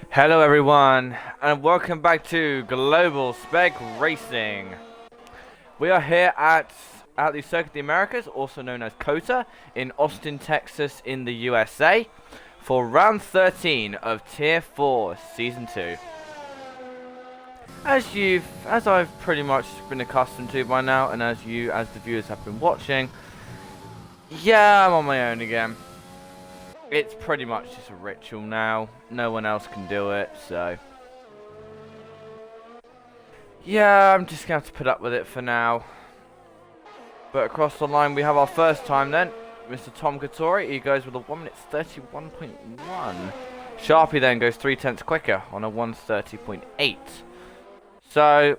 Hello everyone, and welcome back to Global Spec Racing. We are here at the Circuit of the Americas, also known as COTA, in Austin, Texas, in the USA, for round 13 of Tier 4 Season 2. As I've pretty much been accustomed to by now, and as the viewers have been watching, yeah, I'm on my own again. It's pretty much just a ritual now. No one else can do it, so yeah, I'm just going to have to put up with it for now. But across the line we have our first time then, Mr. Tom Katori. He goes with a 1 minute 31.1. Sharpie then goes 3/10 quicker on a 1:30.8. So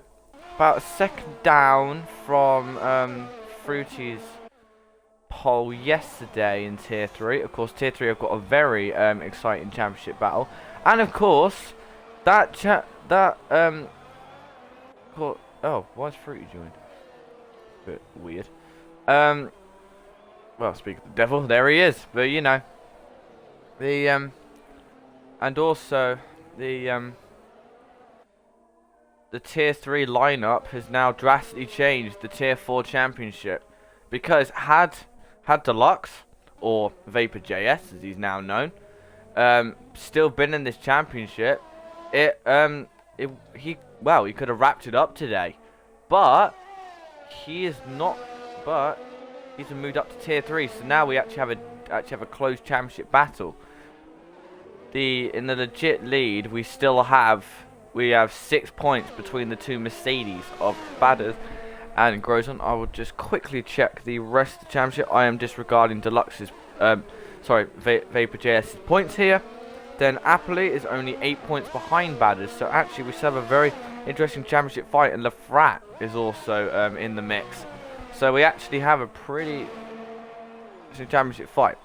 about a second down from Fruity's pole yesterday in Tier 3. Of course, Tier 3 have got a very exciting championship battle, and of course oh, why's Fruity joined? Bit weird. Well, speak of the devil, there he is. But you know, and also the Tier 3 lineup has now drastically changed the Tier 4 championship, because had Deluxe, or Vapor JS as he's now known, still been in this championship, he could have wrapped it up today, but he is not. But he's moved up to Tier 3, so now we actually have a close championship battle. In the legit lead, we have 6 points between the two Mercedes of Badders and Grosjean. I will just quickly check the rest of the championship. I am disregarding Deluxe's, Vapor JS's points here. Then Apolli is only 8 points behind Badders, so actually we still have a very interesting championship fight, and Lafrat is also in the mix. So we actually have a pretty interesting championship fight.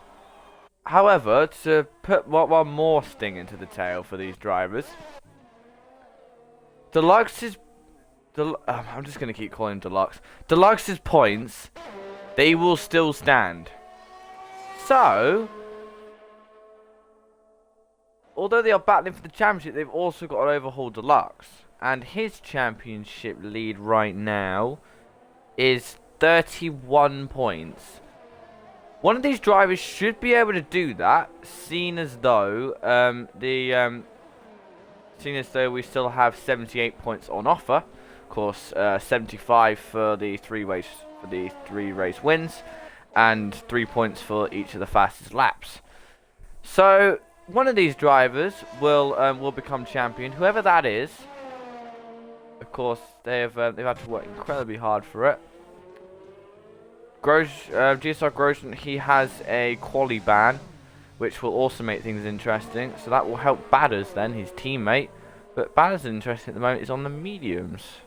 However, to put one more sting into the tail for these drivers, Deluxe's I'm just going to keep calling him Deluxe. Deluxe's points, they will still stand. So, although they are battling for the championship, they've also got to overhaul Deluxe. And his championship lead right now is 31 points. One of these drivers should be able to do that, seeing as though we still have 78 points on offer. Of course, 75 for the three race wins, and 3 points for each of the fastest laps. So one of these drivers will become champion, whoever that is. Of course, they've had to work incredibly hard for it. GSR Grosjean, he has a quali ban, which will also make things interesting. So that will help Badders then, his teammate. But Badders, interesting at the moment, is on the mediums.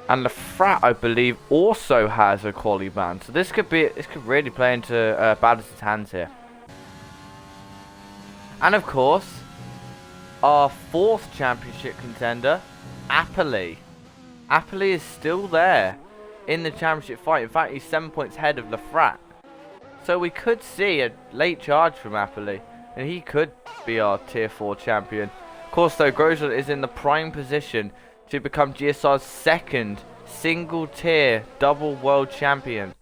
And Lafrat, I believe, also has a quali ban. So this could really play into Badders' hands here. And of course, our fourth championship contender, Apolli. Apolli is still there in the championship fight. In fact, he's 7 points ahead of Lafrat. So we could see a late charge from Apolli, and he could be our Tier 4 champion. Of course, though, Grosjean is in the prime position to become GSR's second single-tier double world champion.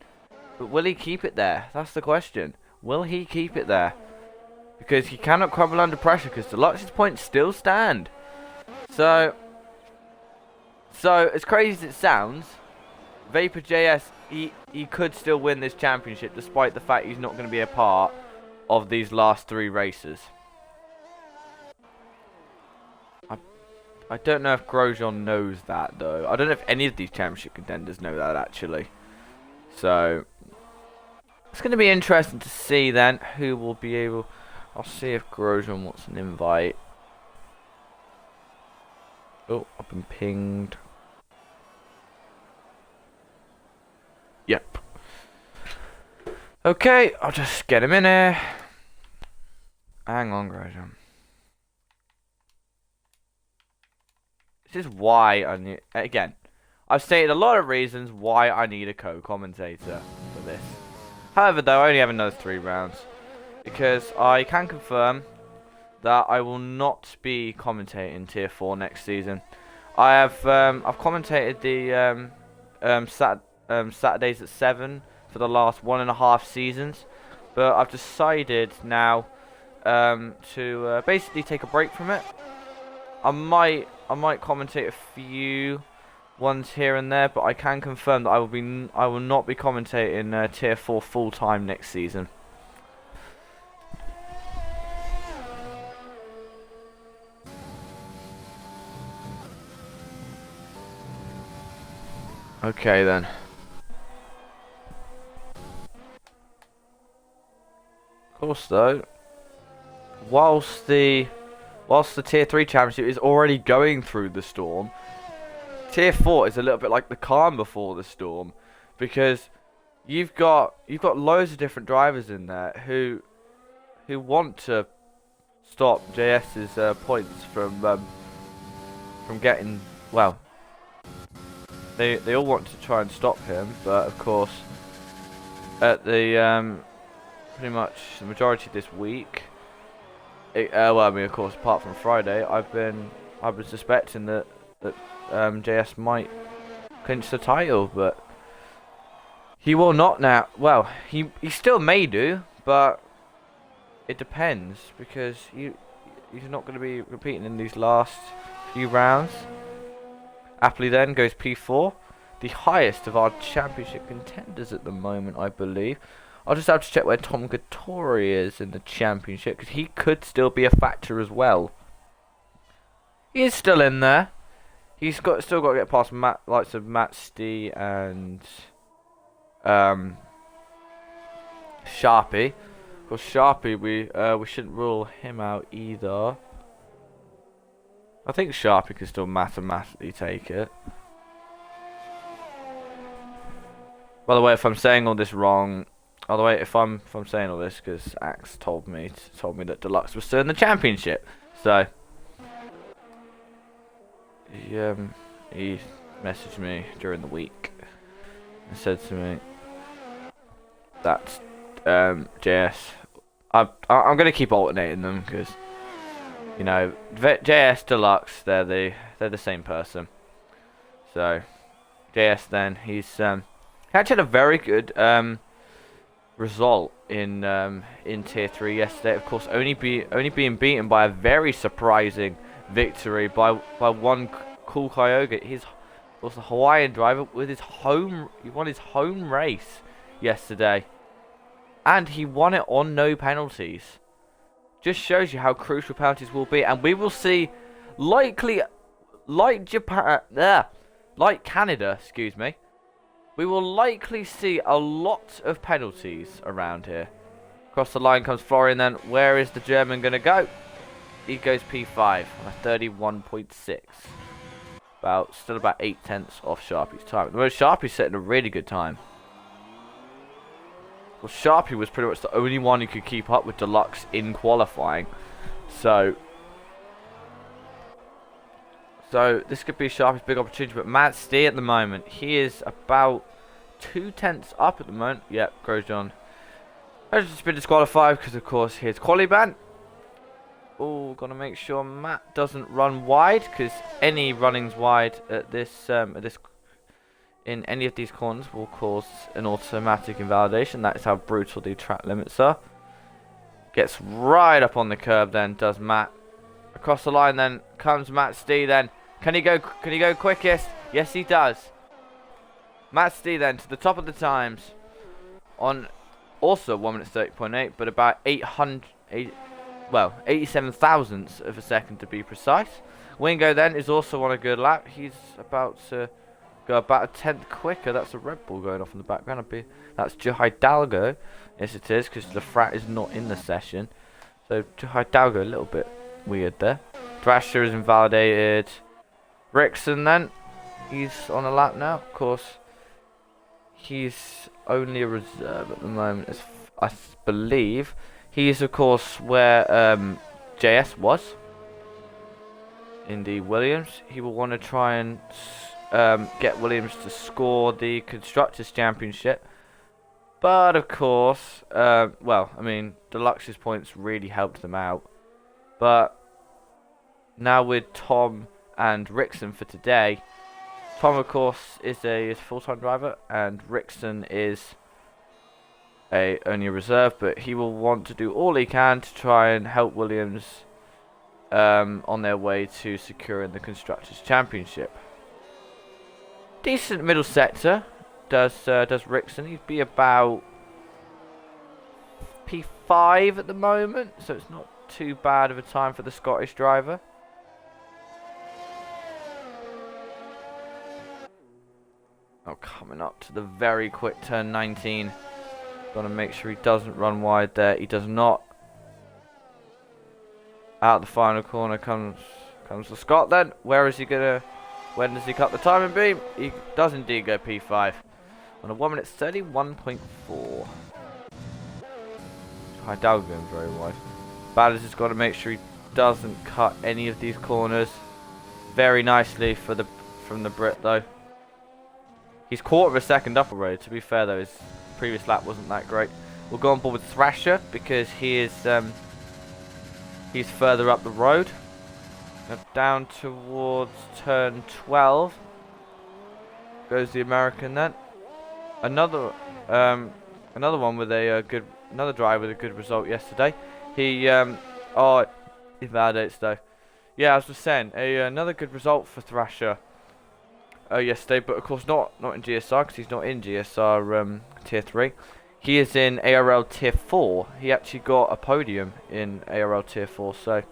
But will he keep it there? That's the question. Will he keep it there? Because he cannot crumble under pressure, because Deluxe's points still stand. So as crazy as it sounds, Vapor JS, he could still win this championship, despite the fact he's not going to be a part of these last 3 races. I don't know if Grosjean knows that, though. I don't know if any of these championship contenders know that, actually. So it's going to be interesting to see then who will be able. I'll see if Grosjean wants an invite. Oh, I've been pinged. Yep. Okay, I'll just get him in here. Hang on, Grosjean. This is why I need. Again, I've stated a lot of reasons why I need a co-commentator for this. However, though, I only have another 3 rounds, because I can confirm that I will not be commentating Tier 4 next season. I've commentated the Saturdays at 7 for the last 1.5 seasons, but I've decided now to basically take a break from it. I might commentate a few ones here and there, but I can confirm that I will not be commentating Tier 4 full time next season. Okay then. Of course though, whilst the Tier 3 Championship is already going through the storm, Tier 4 is a little bit like the calm before the storm, because you've got loads of different drivers in there who want to stop JS's points from getting, well, they all want to try and stop him, but of course at the pretty much the majority of this week, well, I mean, of course, apart from Friday, I was suspecting that JS might clinch the title, but he will not now. Well, he still may do, but it depends, because he's not going to be repeating in these last few rounds. Aptly then goes P4, the highest of our championship contenders at the moment, I believe. I'll just have to check where Tom Gattori is in the championship, because he could still be a factor as well. He is still in there. He's still got to get past likes of Matt Stee and Sharpie. Of course, Sharpie, we shouldn't rule him out either. I think Sharpie can still mathematically take it. By the way, if I'm saying all this wrong, if I'm saying all this, because Axe told me that Deluxe was still in the championship, so he messaged me during the week and said to me that JS, I'm gonna keep alternating them, because you know, JS Deluxe, they're the same person. So JS then, he's actually had a very good result in Tier 3 yesterday. Of course, only being beaten by a very surprising victory by one Cool Kyoga. He was a Hawaiian driver with he won his home race yesterday, and he won it on no penalties. Just shows you how crucial penalties will be, and we will see, likely, like Canada, excuse me, we will likely see a lot of penalties around here. Across the line comes Florian then. Where is the German going to go? He goes P5 on a 31.6. Still about 8/10 off Sharpie's time. The most Sharpie's setting a really good time. Well, Sharpie was pretty much the only one who could keep up with Deluxe in qualifying. So this could be Sharpie's big opportunity. But Matt Stee at the moment, he is about 2/10 up at the moment. Yep, Grosjean has just been disqualified because, of course, here's quali ban. Oh, gotta make sure Matt doesn't run wide, because any runnings wide at this in any of these corners will cause an automatic invalidation. That is how brutal the track limits are. Gets right up on the curb then, does Matt. Across the line then comes Matt Stee then. Can he go quickest? Yes, he does. Matt Stee then to the top of the times on also 1 minute 30.8, but about 87 thousandths of a second to be precise. Wingo then is also on a good lap. He's about to go about a 10th quicker. That's a Red Bull going off in the background. That's Hidalgo. Yes, it is, because the frat is not in the session. So Hidalgo, a little bit weird there. Thrasher is invalidated. Rickson then, he's on a lap now. Of course, he's only a reserve at the moment, as I believe. He is, of course, where JS was in the Williams. He will want to try and get Williams to score the Constructors' Championship. But, of course, well, I mean, Deluxe's points really helped them out. But now with Tom and Rickson for today. Tom, of course, is a full-time driver, and Rickson is only a reserve, but he will want to do all he can to try and help Williams on their way to securing the Constructors' Championship. Decent middle sector does Rickson. He'd be about P5 at the moment, so it's not too bad of a time for the Scottish driver. Oh, coming up to the very quick turn 19. Got to make sure he doesn't run wide there. He does not. Out the final corner comes the Scot then. Where is he gonna? When does he cut the timing beam? He does indeed go P5 on a 1:31.4. Hidalgo going very wide. Ballard has got to make sure he doesn't cut any of these corners. Very nicely from the Brit though. He's quarter of a second up already. To be fair though, his previous lap wasn't that great. We'll go on board with Thrasher because he is he's further up the road. Now down towards turn 12 goes the American then. Another one with another drive with a good result yesterday. He he validates though. Yeah, I was just saying another good result for Thrasher yesterday, but of course not in GSR because he's not in GSR tier 3. He is in ARL tier 4. He actually got a podium in ARL tier 4, so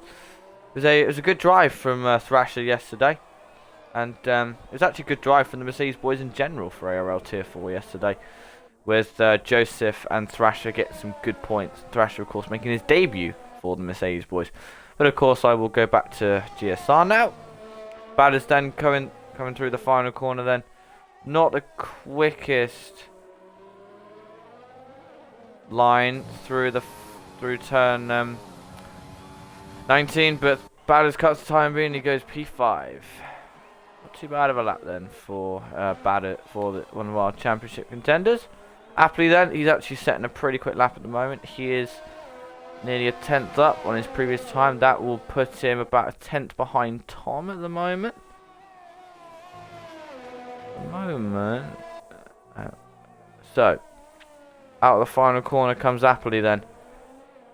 it was a good drive from Thrasher yesterday, and it was actually a good drive from the Mercedes boys in general for ARL tier 4 yesterday, with Joseph and Thrasher getting some good points. Thrasher of course making his debut for the Mercedes boys. But of course I will go back to GSR now. Ballard's then coming through the final corner then. Not the quickest line through turn 19, but Ballard's cuts the time being, he goes P5. Not too bad of a lap then for Ballard, for one of our championship contenders. Aptly then, he's actually setting a pretty quick lap at the moment. He is nearly a 10th up on his previous time. That will put him about a 10th behind Tom at the moment. So out of the final corner comes Appley then.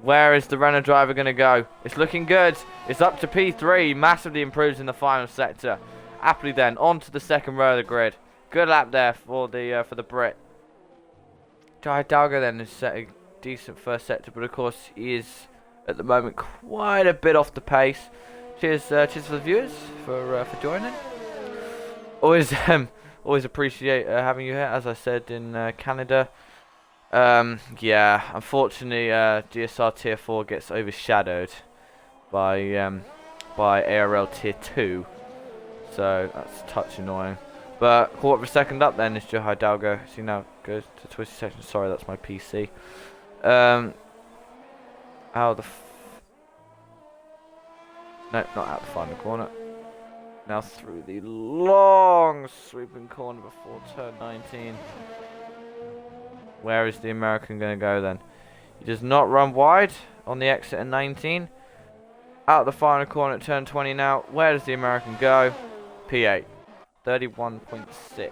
Where is the Renault driver going to go? It's looking good. It's up to P3. Massively improves in the final sector. Appley then onto the second row of the grid. Good lap there for the Brit. Hidalgo then has set a decent first sector, but of course he is at the moment quite a bit off the pace. Cheers for the viewers for joining. Always appreciate having you here, as I said in Canada. Yeah, unfortunately, GSR Tier 4 gets overshadowed by ARL Tier 2, so that's a touch annoying. But quarter of a second up then is Joe Hidalgo. See, now goes to twisty section. Sorry, that's my PC. No, not out the final corner. Now through the long sweeping corner before turn 19. Where is the American going to go then? He does not run wide on the exit at 19. Out the final corner at turn 20 now. Where does the American go? P8. 31.6.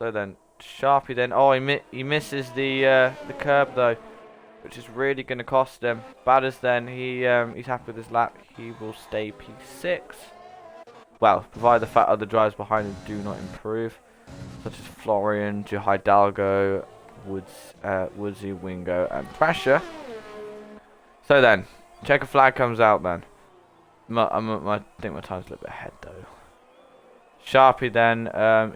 So then, Sharpie then. Oh, he misses the curb though, which is really going to cost him. Badders then, he's happy with his lap. He will stay P6. Well, provided the fact other drivers behind him do not improve, such as Florian, Joe Hidalgo, Woodsy, Wingo, and Thrasher. So then, checker flag comes out then. I think my time's a little bit ahead though. Sharpie then,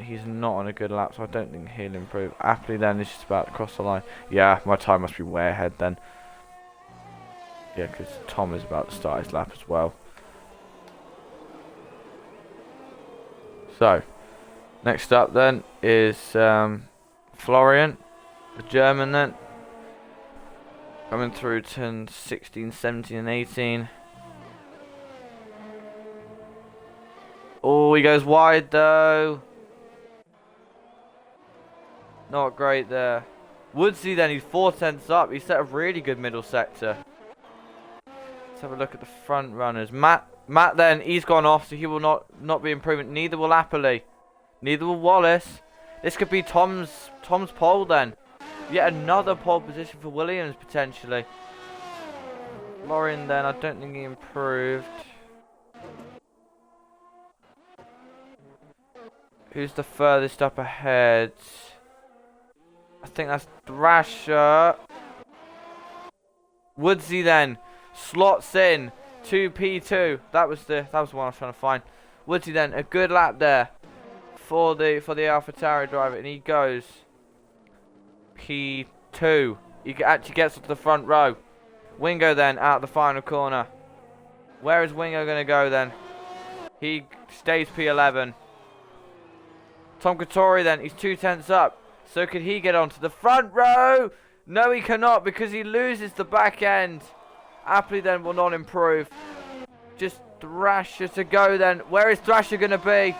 he's not on a good lap, so I don't think he'll improve. Appley then is just about to cross the line. Yeah, my time must be way ahead then. Yeah, because Tom is about to start his lap as well. So, next up then is Florian, the German then. Coming through turn 16, 17 and 18. Oh, he goes wide though. Not great there. Woodsy then, he's 4 tenths up. He's set a really good middle sector. Let's have a look at the front runners. Matt then, he's gone off, so he will not be improving. Neither will Appley. Neither will Wallace. This could be Tom's pole then. Yet another pole position for Williams potentially. Florian then, I don't think he improved. Who's the furthest up ahead? I think that's Thrasher. Woodsy then slots in 2P2. That was the one I was trying to find. Woodsy then, a good lap there for the AlphaTauri driver, and he goes P2. He actually gets to the front row. Wingo then out the final corner. Where is Wingo going to go then? He stays P11. Tom Katori then, he's 2 tenths up. So could he get onto the front row? No, he cannot because he loses the back end. Appley then will not improve. Just Thrasher to go then. Where is Thrasher going to be?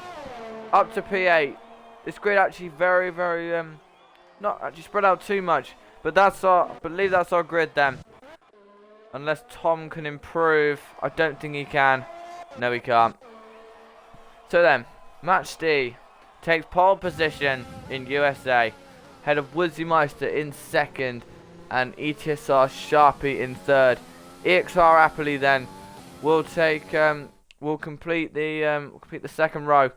Up to P8. This grid actually very, not actually spread out too much. But I believe that's our grid then. Unless Tom can improve. I don't think he can. No, he can't. So then, Match D takes pole position in USA. Head of Woodsy Meister in second. And ETSR Sharpie in third. EXR Appley then will complete the second row.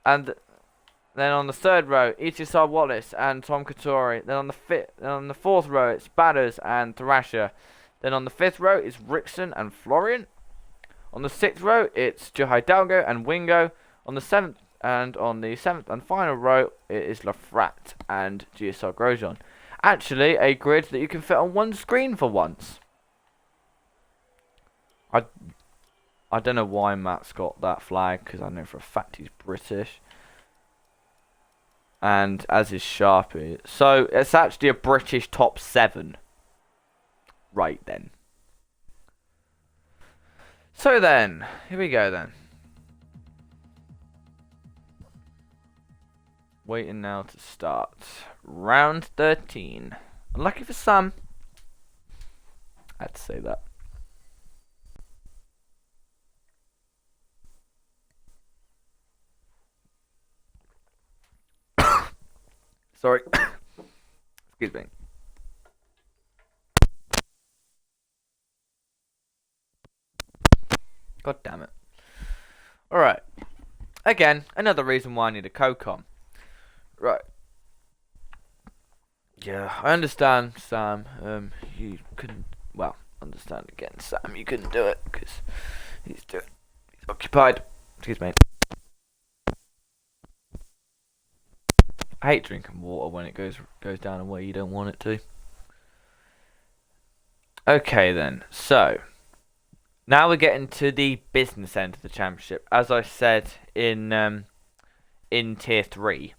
And then on the third row, ETSR Wallace and Tom Katori. Then on the fourth row, it's Batters and Thrasher. Then on the fifth row, it's Rickson and Florian. On the sixth row, it's Joe Hidalgo and Wingo. On the seventh and final row, it is Lafrat and GSR Grosjean. Actually, a grid that you can fit on one screen for once. I don't know why Matt's got that flag, because I know for a fact he's British. And as is Sharpie. So, it's actually a British top 7. Right then. So then, here we go then. Waiting now to start. Round 13. Unlucky for some. I had to say that. Sorry. Excuse me. God damn it. Alright. Again, another reason why I need a co-com. Right. Yeah, I understand, Sam. You couldn't... Well, understand again, Sam. You couldn't do it, because he's occupied. Excuse me. I hate drinking water when it goes down a way you don't want it to. Okay then, so now we're getting to the business end of the championship, as I said in tier 3.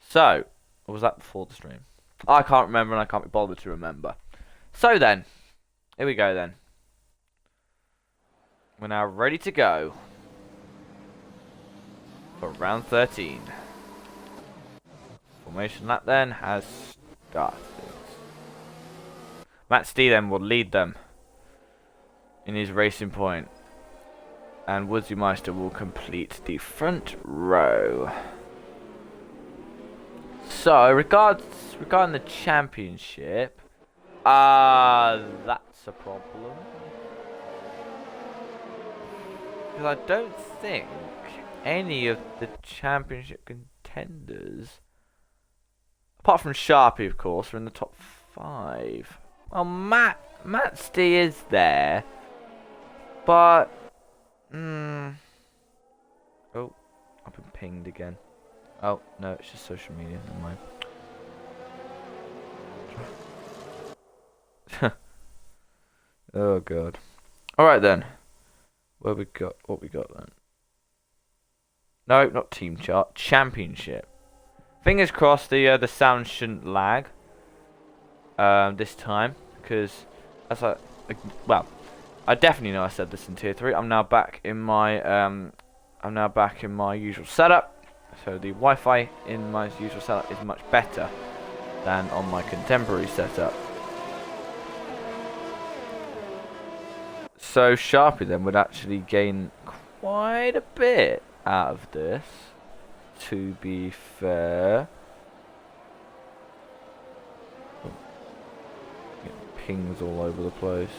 So, or was that before the stream? I can't remember and I can't be bothered to remember. So then, here we go then. We're now ready to go for round 13. Formation lap then has started. Matt D then will lead them in his racing point, and Woodsy Meister will complete the front row. So regarding the championship, that's a problem, because I don't think any of the championship contenders, apart from Sharpie, of course, are in the top 5. Well, Matt D is there, but oh, I've been pinged again. Oh no, it's just social media. Never mind. Oh god. All right then. What we got then? No, not team chart. Championship. Fingers crossed the sound shouldn't lag this time, because as I definitely know I said this in tier 3. I'm now back in my usual setup, so the Wi-Fi in my usual setup is much better than on my contemporary setup. So Sharpie then would actually gain quite a bit out of this, to be fair. Pings all over the place.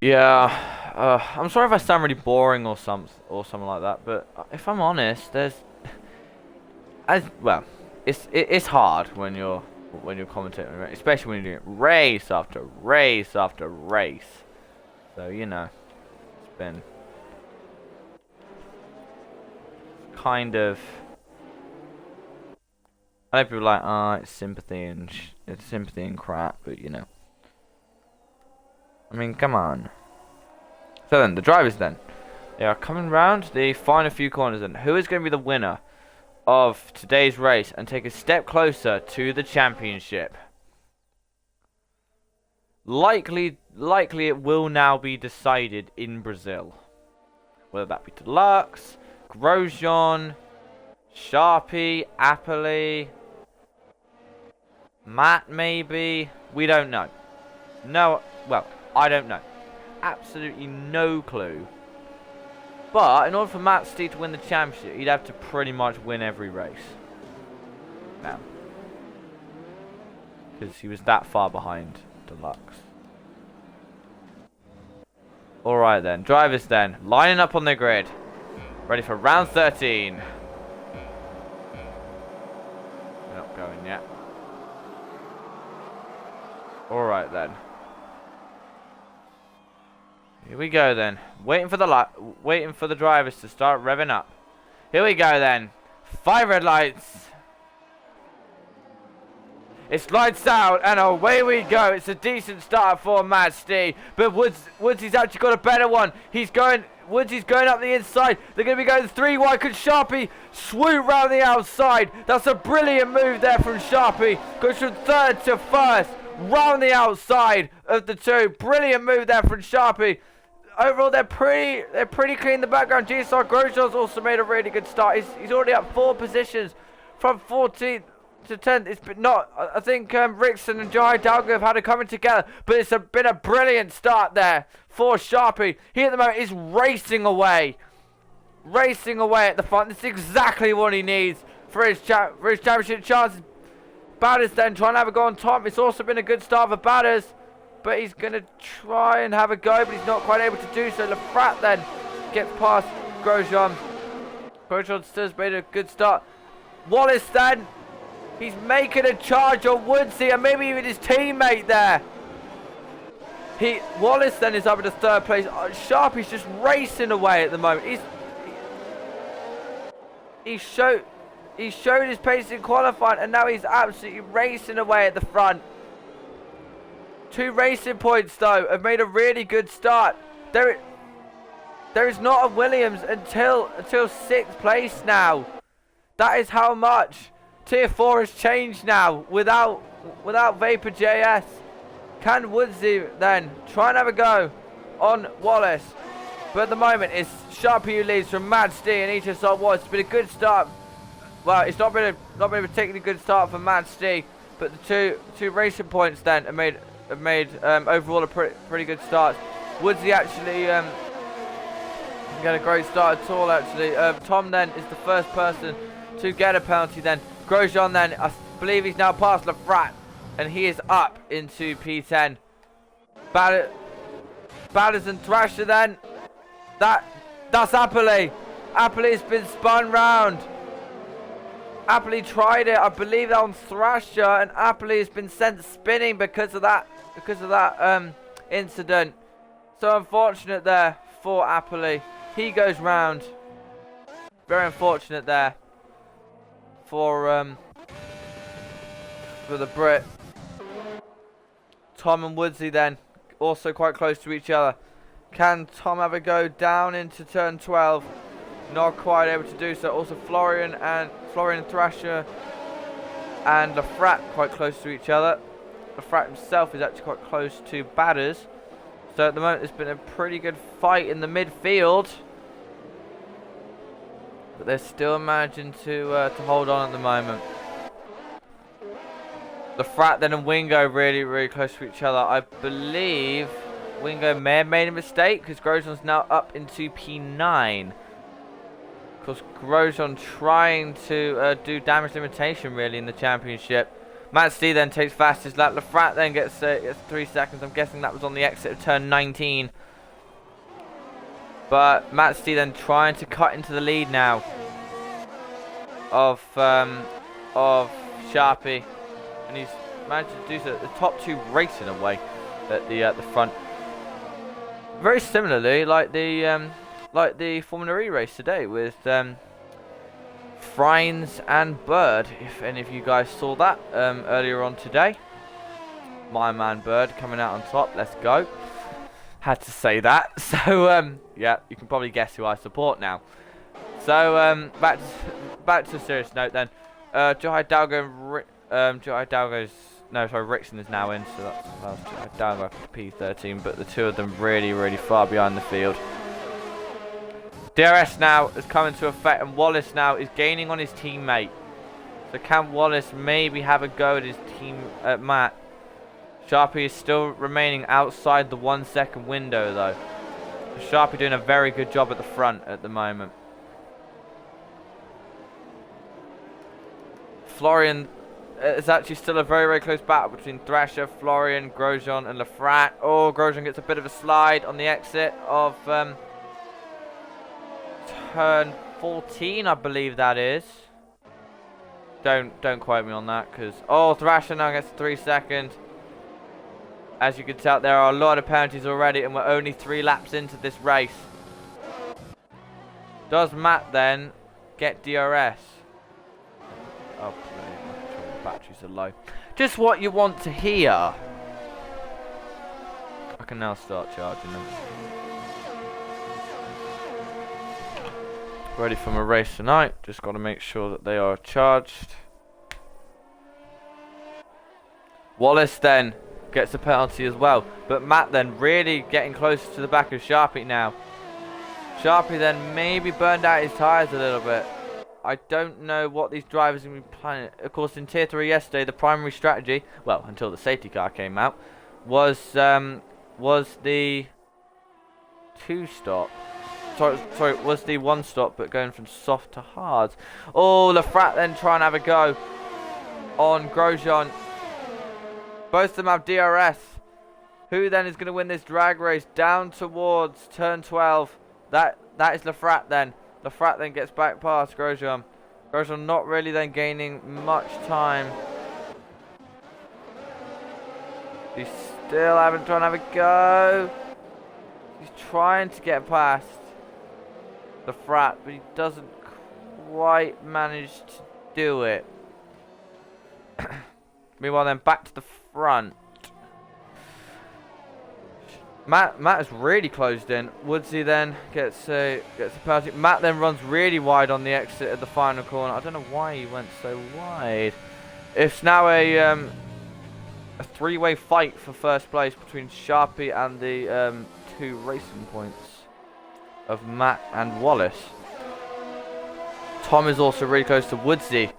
Yeah, I'm sorry if I sound really boring or something like that, but if I'm honest, it's hard when you're commentating, right? Especially when you're doing race after race after race. So you know, it's been kind of. I know people are like, oh, it's sympathy and crap, but you know. I mean, come on. So then, the drivers then. They are coming round the final few corners then. Who is going to be the winner of today's race and take a step closer to the championship? Likely it will now be decided in Brazil. Whether that be Deluxe, Grosjean, Sharpie, Apple, Matt maybe. We don't know. No, well, I don't know. Absolutely no clue. But in order for Matt Steele to win the championship, he'd have to pretty much win every race. Now. Because he was that far behind Deluxe. Alright then. Drivers then. Lining up on the grid. Ready for round 13. They're not going yet. Alright then. Here we go then. Waiting for the drivers to start revving up. Here we go then. 5 red lights. It's lights out and away we go. It's a decent start for Matt Steele, but Woodsy's actually got a better one. Woodsy's going up the inside. They're going to be going 3 wide. Could Sharpie swoop round the outside? That's a brilliant move there from Sharpie. Goes from 3rd to 1st. Round the outside of the 2. Brilliant move there from Sharpie. Overall, they're pretty clean in the background. GSR Grosjean's also made a really good start. He's already up 4 positions from 14th to 10th. It's been not. I think Rickson and Jai Dalga have had it coming together, but it's been a brilliant start there for Sharpie. He at the moment is racing away at the front. This is exactly what he needs for his championship chances. Batters then trying to have a go on top. It's also been a good start for Batters, but he's going to try and have a go, but he's not quite able to do so. Lafrat then gets past Grosjean. Grosjean still has made a good start. Wallace then, he's making a charge on Woodsy and maybe even his teammate there. Wallace then is up in the 3rd place. Sharpie's just racing away at the moment. He showed his pace in qualifying and now he's absolutely racing away at the front. 2 racing points though have made a really good start. There is not a Williams until 6th place now. That is how much Tier 4 has changed now without Vapor JS. Can Woodsy then try and have a go on Wallace? But at the moment it's Sharpie who leads from Mad Steele and HSR Wallace. It's been a good start. Well, it's not been a particularly good start for Mad Steele, but the two racing points then have made overall a pretty good start. Woodsy actually get a great start at all actually. Tom then is the first person to get a penalty then. Grosjean then, I believe he's now past Lafrat and he is up into P10. Batters and Thrasher then. That's Apple. Apple has been spun round. Apple tried it, I believe that on Thrasher, and Apple has been sent spinning because of that incident. So unfortunate there for Apple. He goes round. Very unfortunate there for the Brit. Tom and Woodsy then also quite close to each other. Can Tom have a go down into turn 12? Not quite able to do so. Also Florian Thrasher and Lafrat quite close to each other. Lafrat himself is actually quite close to Batters. So at the moment it's been a pretty good fight in the midfield. But they're still managing to hold on at the moment. Lafrat then and Wingo really, really close to each other. I believe Wingo may have made a mistake because Grosjean's now up into P9. Because Grosjean trying to do damage limitation really in the championship. Matt D then takes fastest lap. Lafrat then gets 3 seconds. I'm guessing that was on the exit of turn 19. But Matt D then trying to cut into the lead now of Sharpie. And he's managed to do so. The top two racing away at the front. Very similarly, like the Formula E race today with Frines and Bird. If any of you guys saw that earlier on today, my man Bird coming out on top. Let's go. Had to say that. So yeah, you can probably guess who I support now. So back to a serious note then. Johai Dalgo's Rickson is now in, so that's Dalgo P13, but the two of them really far behind the field. DRS now has come into effect, and Wallace now is gaining on his teammate. So can Wallace maybe have a go at his team at Matt? Sharpie is still remaining outside the 1 second window though. So Sharpie doing a very good job at the front at the moment. Florian, it's actually still a very close battle between Thrasher, Florian, Grosjean and Lafrat. Oh, Grosjean gets a bit of a slide on the exit of turn 14, I believe that is. Don't quote me on that, because Thrasher now gets 3 seconds. As you can tell, there are a lot of penalties already, and we're only 3 laps into this race. Does Matt then get DRS? Oh, the batteries are low. Just what you want to hear. I can now start charging them. Ready for my race tonight. Just got to make sure that they are charged. Wallace then gets a penalty as well. But Matt then really getting closer to the back of Sharpie now. Sharpie then maybe burned out his tyres a little bit. I don't know what these drivers are going to be planning. Of course, in Tier 3 yesterday, the primary strategy, well, until the safety car came out, was the 2-stop. Sorry, it was the 1-stop, but going from soft to hard. Oh, Lafrat then trying to have a go on Grosjean. Both of them have DRS. Who then is going to win this drag race down towards turn 12? That is Lafrat then. Lafrat then gets back past Grosjean. Grosjean not really then gaining much time. He's still trying to have a go. He's trying to get past Lafrat, but he doesn't quite manage to do it. Meanwhile then back to the front. Matt is really closed in. Woodsy then gets a penalty. Matt then runs really wide on the exit of the final corner. I don't know why he went so wide. It's now a 3-way fight for first place between Sharpie and the 2 racing points of Matt and Wallace. Tom is also really close to Woodsy,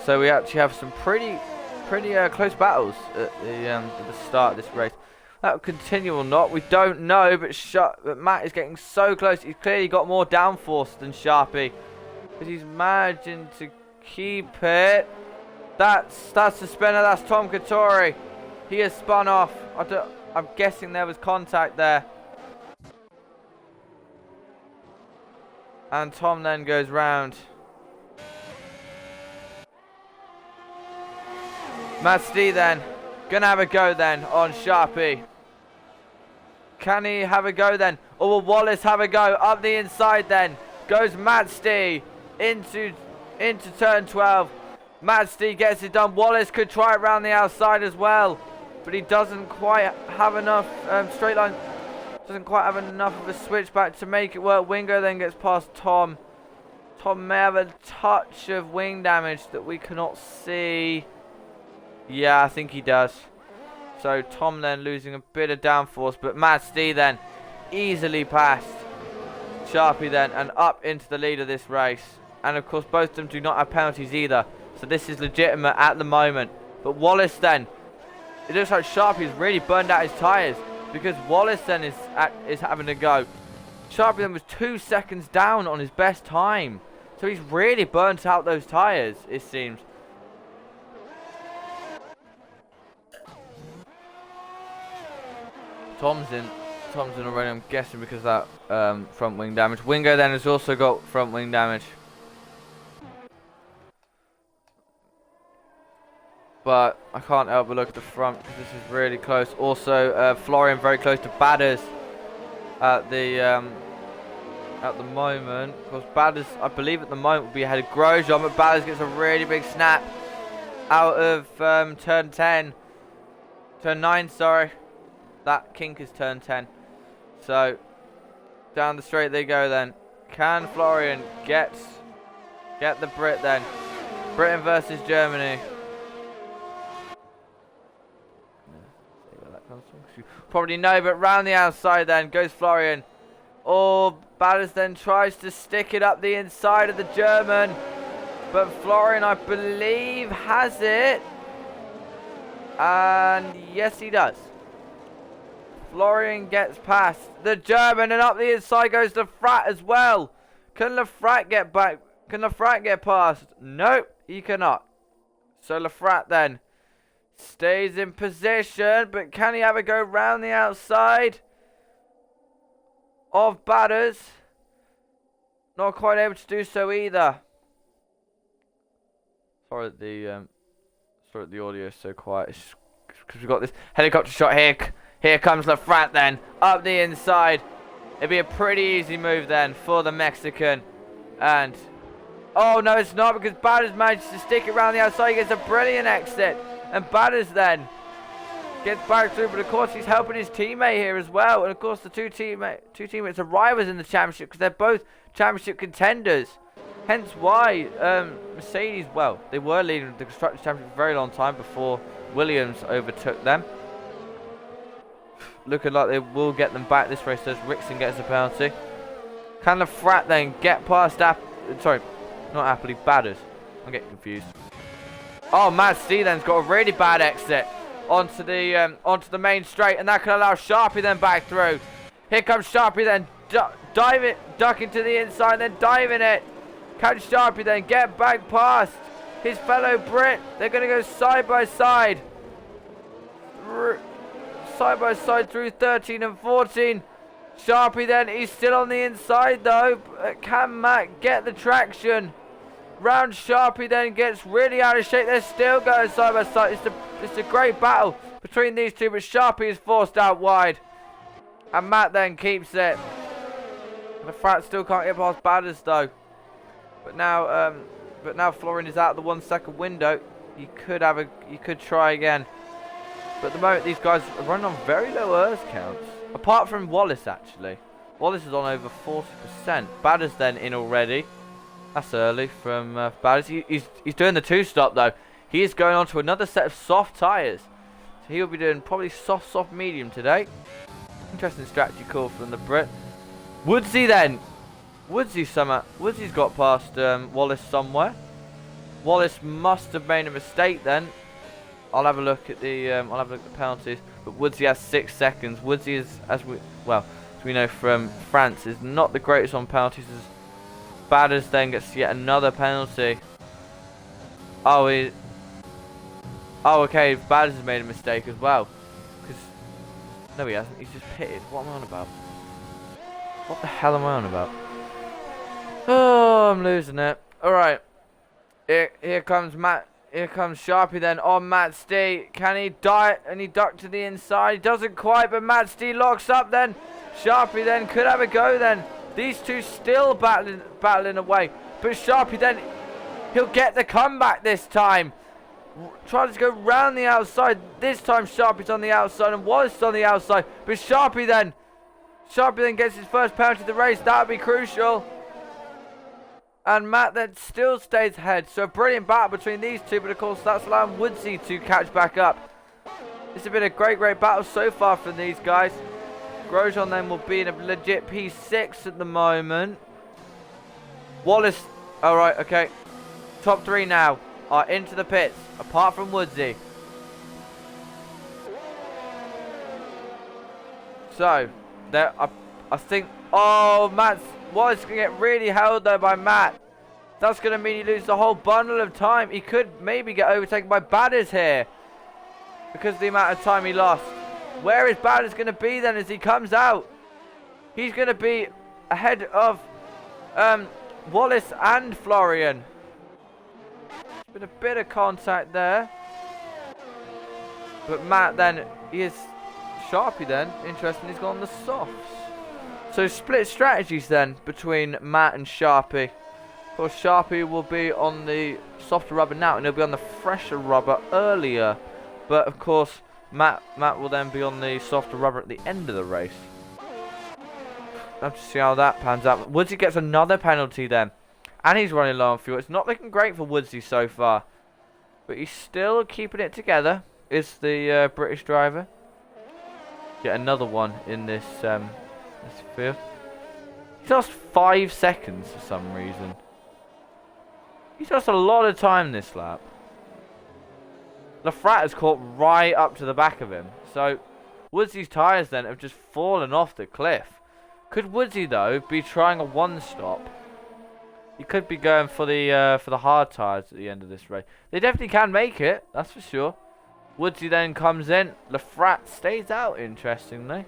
so we actually have some pretty close battles at the start of this race. That will continue or not, we don't know, but Matt is getting so close. He's clearly got more downforce than Sharpie, but he's managing to keep it. That's the spinner. That's Tom Katori. He has spun off. I'm guessing there was contact there. And Tom then goes round. Matt D then gonna have a go then on Sharpie. Can he have a go then? Or will Wallace have a go up the inside then? Goes Matt D into turn 12. Matt D gets it done. Wallace could try it around the outside as well, but he doesn't quite have enough straight line. Doesn't quite have enough of a switchback to make it work. Wingo then gets past Tom. Tom may have a touch of wing damage that we cannot see. Yeah, I think he does. So Tom then losing a bit of downforce, but Matt D then easily past Sharpie then and up into the lead of this race. And of course both of them do not have penalties either, so this is legitimate at the moment. But Wallace then, it looks like Sharpie's really burned out his tyres, because Wallace then is having to go. Sharpie then was 2 seconds down on his best time. So he's really burnt out those tyres, it seems. Tom's in already, I'm guessing, because of that front wing damage. Wingo then has also got front wing damage. But I can't help but look at the front because this is really close. Also, Florian very close to Badders at the moment. Of course, Badders, I believe at the moment, will be ahead of Grosjean, but Badders gets a really big snap out of turn 10. Turn 9, sorry. That kink is turn 10. So, down the straight they go then. Can Florian get the Brit then? Britain versus Germany. Probably no, but round the outside then goes Florian. Oh, Badders then tries to stick it up the inside of the German. But Florian, I believe, has it. And yes, he does. Florian gets past the German, and up the inside goes Lefrat as well. Can Lefrat get back? Can Lefrat get past? Nope, he cannot. So Lefrat then stays in position, but can he have a go round the outside of Badders? Not quite able to do so either. Sorry that the audio is so quiet. It's because we've got this helicopter shot here. Here comes Lefrat then, up the inside. It'd be a pretty easy move then for the Mexican. And, oh no, it's not, because Badders managed to stick it around the outside. He gets a brilliant exit. And Badders then gets back through, but of course he's helping his teammate here as well. And of course the two teammates are rivals in the championship, because they're both championship contenders. Hence why Mercedes, well, they were leading the Constructors' Championship for a very long time before Williams overtook them. Looking like they will get them back this race, as Rickson gets a penalty. Can Lefrat then get past sorry, not Appley, Badders. I'm getting confused. Oh, Matt C then's got a really bad exit onto the main straight, and that can allow Sharpie then back through. Here comes Sharpie then ducking to the inside, and then diving it. Can Sharpie then get back past his fellow Brit? They're going to go side by side. Side by side through 13 and 14. Sharpie then, he's still on the inside though. Can Matt get the traction? Round Sharpie then gets really out of shape. They're still going side by side. It's a great battle between these two, but Sharpie is forced out wide. And Matt then keeps it. The Frat still can't get past Badders though. But now Florian is out of the 1 second window. You could try again. But at the moment, these guys are running on very low Earth counts. Apart from Wallace, actually. Wallace is on over 40%. Badders then in already. That's early from Badders. He's doing the two-stop, though. He is going on to another set of soft tyres. So he'll be doing probably soft, medium today. Interesting strategy call from the Brit. Woodsy then. Woodsy's got past Wallace somewhere. Wallace must have made a mistake then. I'll have a look at the penalties. But Woodsy has 6 seconds. Woodsy is, as we know from France, is not the greatest on penalties. As Badders then gets yet another penalty. Oh, okay. Badders has made a mistake as well. No, he hasn't. He's just pitted. What am I on about? What the hell am I on about? Oh, I'm losing it. All right. Here comes Matt. Here comes Sharpie then on Matt Stee. Can he die? And he ducked to the inside. He doesn't quite, but Matt Stee locks up then. Sharpie then could have a go then. These two still battling away. But Sharpie then, he'll get the comeback this time. Tries to go round the outside. This time Sharpie's on the outside and Wallace is on the outside. But Sharpie then gets his first penalty of the race. That would be crucial. And Matt then still stays ahead. So a brilliant battle between these two. But of course that's allowing Woodsy to catch back up. This has been a great battle so far from these guys. Grosjean then will be in a legit P6 at the moment. Wallace. Alright, okay. Top three now are into the pits. Apart from Woodsy. So, there, I think, oh, Wallace going to get really held though by Matt. That's going to mean he loses the whole bundle of time. He could maybe get overtaken by Badders here, because of the amount of time he lost. Where is Badders going to be then as he comes out? He's going to be ahead of Wallace and Florian. There's been a bit of contact there. But Matt then, he is Sharpie then. Interesting, he's gone on the softs. So split strategies then between Matt and Sharpie. Of course, Sharpie will be on the softer rubber now, and he'll be on the fresher rubber earlier. But of course, Matt will then be on the softer rubber at the end of the race. We'll have to see how that pans out. Woodsy gets another penalty then, and he's running low on fuel. It's not looking great for Woodsy so far, but he's still keeping it together. Is the British driver. Get another one in this field. He's lost 5 seconds for some reason. He's lost a lot of time this lap. Lafrat has caught right up to the back of him. So Woodsy's tyres then have just fallen off the cliff. Could Woodsy though be trying a one stop? He could be going for the hard tyres at the end of this race. They definitely can make it, that's for sure. Woodsy then comes in. Lafrat stays out, interestingly.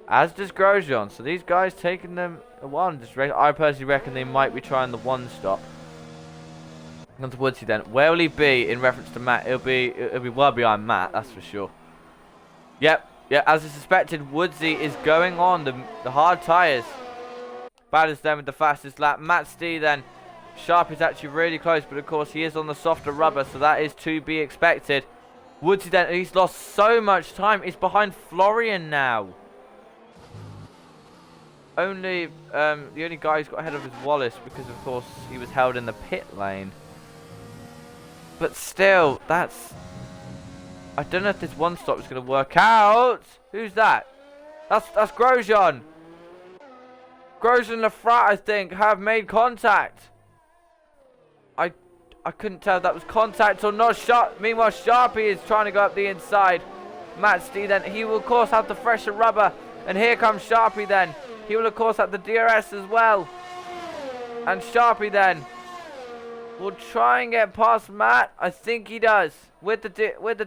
As does Grosjean. So these guys taking them a while in this race. I personally reckon they might be trying the one stop. On to Woodsy then. Where will he be in reference to Matt? He'll be well behind Matt, that's for sure. Yep. Yeah, as I suspected, Woodsy is going on the hard tyres. Badders then with the fastest lap. Matt Stee then. Sharp is actually really close, but of course he is on the softer rubber, so that is to be expected. Woodsy then, he's lost so much time. He's behind Florian now. The only guy who's got ahead of is Wallace, because of course he was held in the pit lane. But still, that's... I don't know if this one stop is going to work out. Who's that? That's Grosjean. Grosjean and Lafrat, I think, have made contact. I couldn't tell if that was contact or not. Meanwhile, Sharpie is trying to go up the inside. Matt Stee then, he will of course have the fresher rubber. And here comes Sharpie then. He will of course have the DRS as well. And Sharpie then will try and get past Matt. I think he does. With the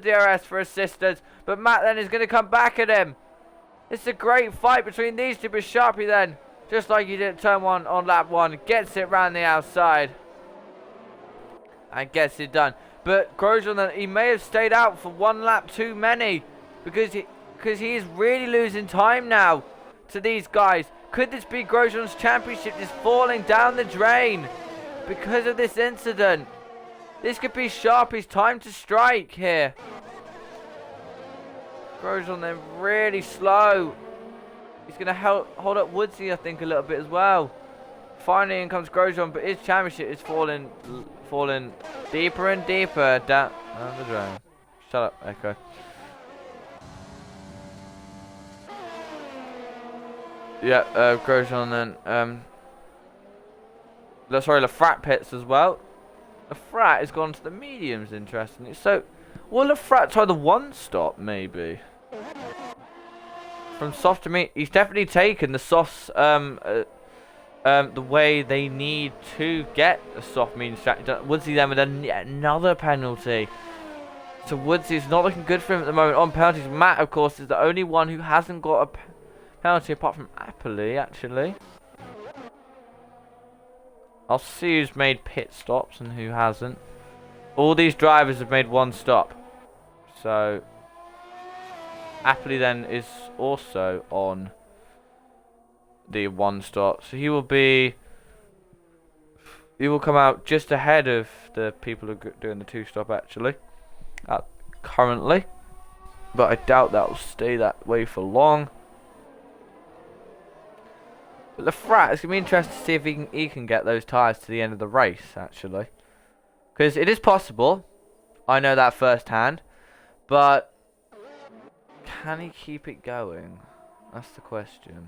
DRS for assistance. But Matt then is going to come back at him. It's a great fight between these two. But Sharpie then, just like he did at turn 1 on lap 1, gets it round the outside. And gets it done. But Grosjean, he may have stayed out for 1 lap too many. Because he is really losing time now to these guys. Could this be Grosjean's championship just falling down the drain because of this incident? This could be Sharpie's time to strike here. Grosjean then really slow. He's going to hold up Woodsy, I think, a little bit as well. Finally in comes Grosjean, but his championship is falling deeper and deeper down the drain. Shut up, Echo. Yeah, Grosjean then. Sorry, Lafrat pits as well. Lafrat has gone to the mediums, interestingly. So, will Lafrat try the one stop, maybe? From soft to medium. He's definitely taken the softs the way they need to get a soft medium strategy. Woodsy then with another penalty. So Woodsy's not looking good for him at the moment on penalties. Matt, of course, is the only one who hasn't got a penalty apart from Appley, actually. I'll see who's made pit stops and who hasn't. All these drivers have made one stop. So Appley then is also on the one stop. So he will come out just ahead of the people who are doing the 2 stop actually. Currently. But I doubt that will stay that way for long. But Lafrat, it's going to be interesting to see if he can get those tyres to the end of the race, actually. Because it is possible. I know that firsthand. But can he keep it going? That's the question.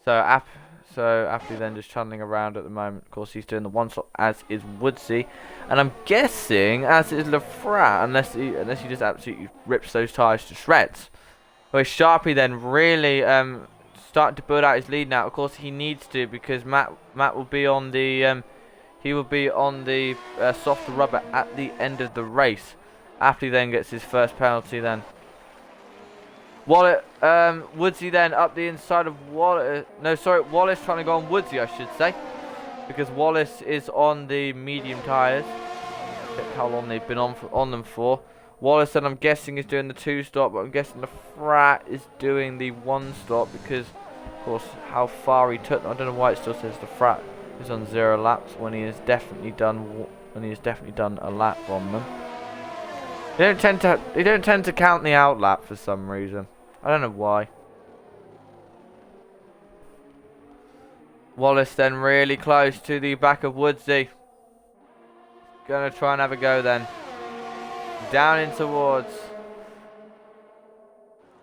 So Appley then just channeling around at the moment. Of course, he's doing the one stop, as is Woodsy. And I'm guessing, as is Lafrat, unless he just absolutely rips those tyres to shreds. Where Sharpie then really starting to build out his lead now. Of course, he needs to, because Matt will be on the softer rubber at the end of the race. After he then gets his first penalty, then Woodsy then up the inside of Wallace. No, sorry, Wallace trying to go on Woodsy, I should say, because Wallace is on the medium tyres. Check how long they've been on them for. Wallace then, I'm guessing, is doing the 2-stop, but I'm guessing the Frat is doing the 1-stop because, of course, how far he took. I don't know why it still says the Frat is on 0 laps when he has definitely done a lap on them. They don't tend to count the out lap for some reason. I don't know why. Wallace then really close to the back of Woodsy. Gonna try and have a go then. Down in towards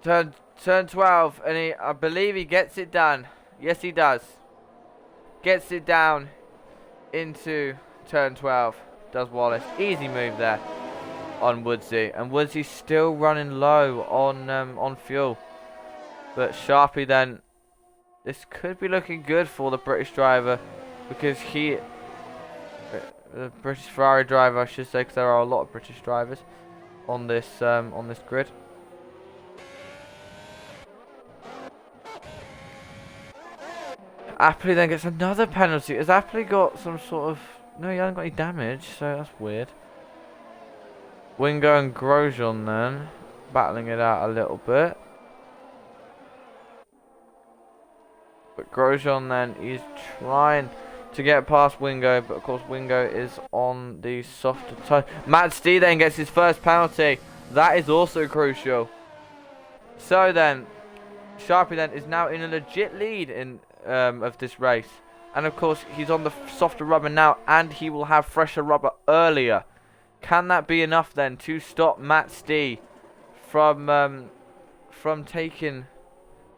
turn 12, and I believe he gets it done. Yes, he does. Gets it down into turn 12. Does Wallace. Easy move there on Woodsy, and Woodsy's still running low on fuel. But Sharpie then, this could be looking good for the British driver, because the British Ferrari driver, I should say, because there are a lot of British drivers on this grid. Appley then gets another penalty. Has Appley got some sort of... No, he hasn't got any damage, so that's weird. Wingo and Grosjean then battling it out a little bit. But Grosjean then is trying to get past Wingo, but of course Wingo is on the softer tire. Matt Stee then gets his first penalty. That is also crucial. So then, Sharpie then is now in a legit lead in of this race. And of course, he's on the softer rubber now, and he will have fresher rubber earlier. Can that be enough then to stop Matt Stee from taking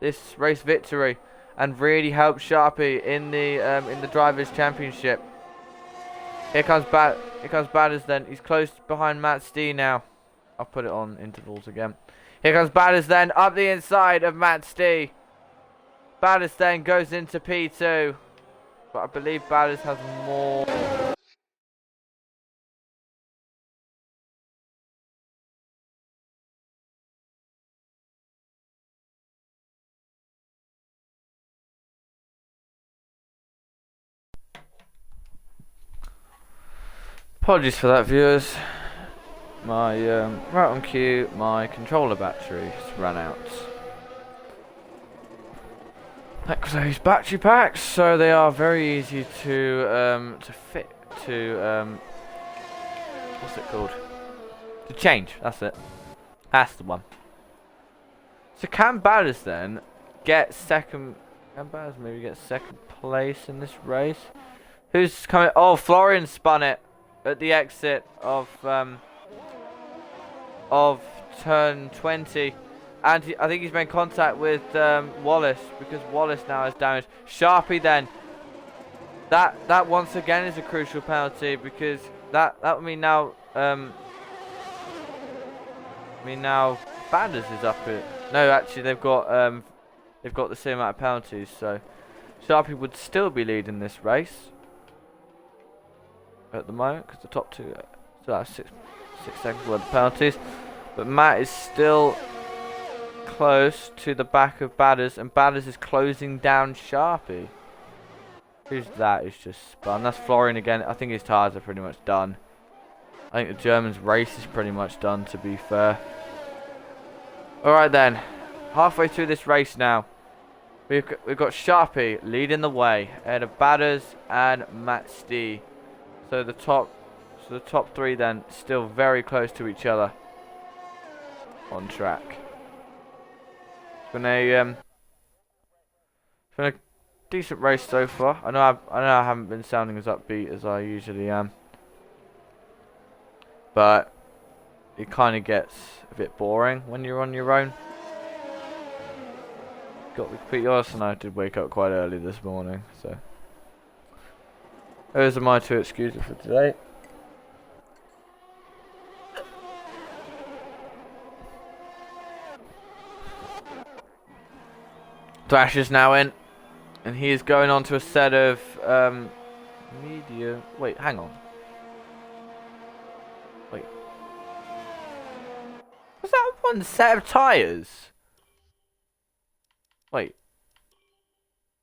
this race victory and really help Sharpie in the Drivers' Championship? Here comes Batters then. He's close behind Matt Stee now. I'll put it on intervals again. Here comes Batters then up the inside of Matt Stee. Batters then goes into P2. But I believe Batters has more. Apologies for that, viewers. My right on cue, my controller battery has run out. Like those battery packs, so they are very easy to fit to what's it called? To change. That's it. That's the one. So can Batters then get second? Can Batters maybe get second place in this race? Who's coming? Oh, Florian spun it at the exit of turn 20. And I think he's made contact with Wallace, because Wallace now has damage. Sharpie then. That once again is a crucial penalty, because that would mean now Batters is up it. No, actually they've got the same amount of penalties, so Sharpie would still be leading this race at the moment, because the top two still have 6 seconds worth of penalties. But Matt is still close to the back of Batters, and Batters is closing down Sharpie. Who's that? Is just spun. That's Florian again. I think his tyres are pretty much done. I think the German's race is pretty much done, to be fair. Alright then. Halfway through this race now. We've got Sharpie leading the way ahead of Batters and Matt Stee. So the top three then still very close to each other on track. It's been a decent race so far. I know I haven't been sounding as upbeat as I usually am, but it kind of gets a bit boring when you're on your own. Got to be completely honest, and I did wake up quite early this morning, so those are my 2 excuses for today. Thrasher's now in, and he is going on to a set of medium. Wait, hang on. Wait, was that one set of tires? Wait,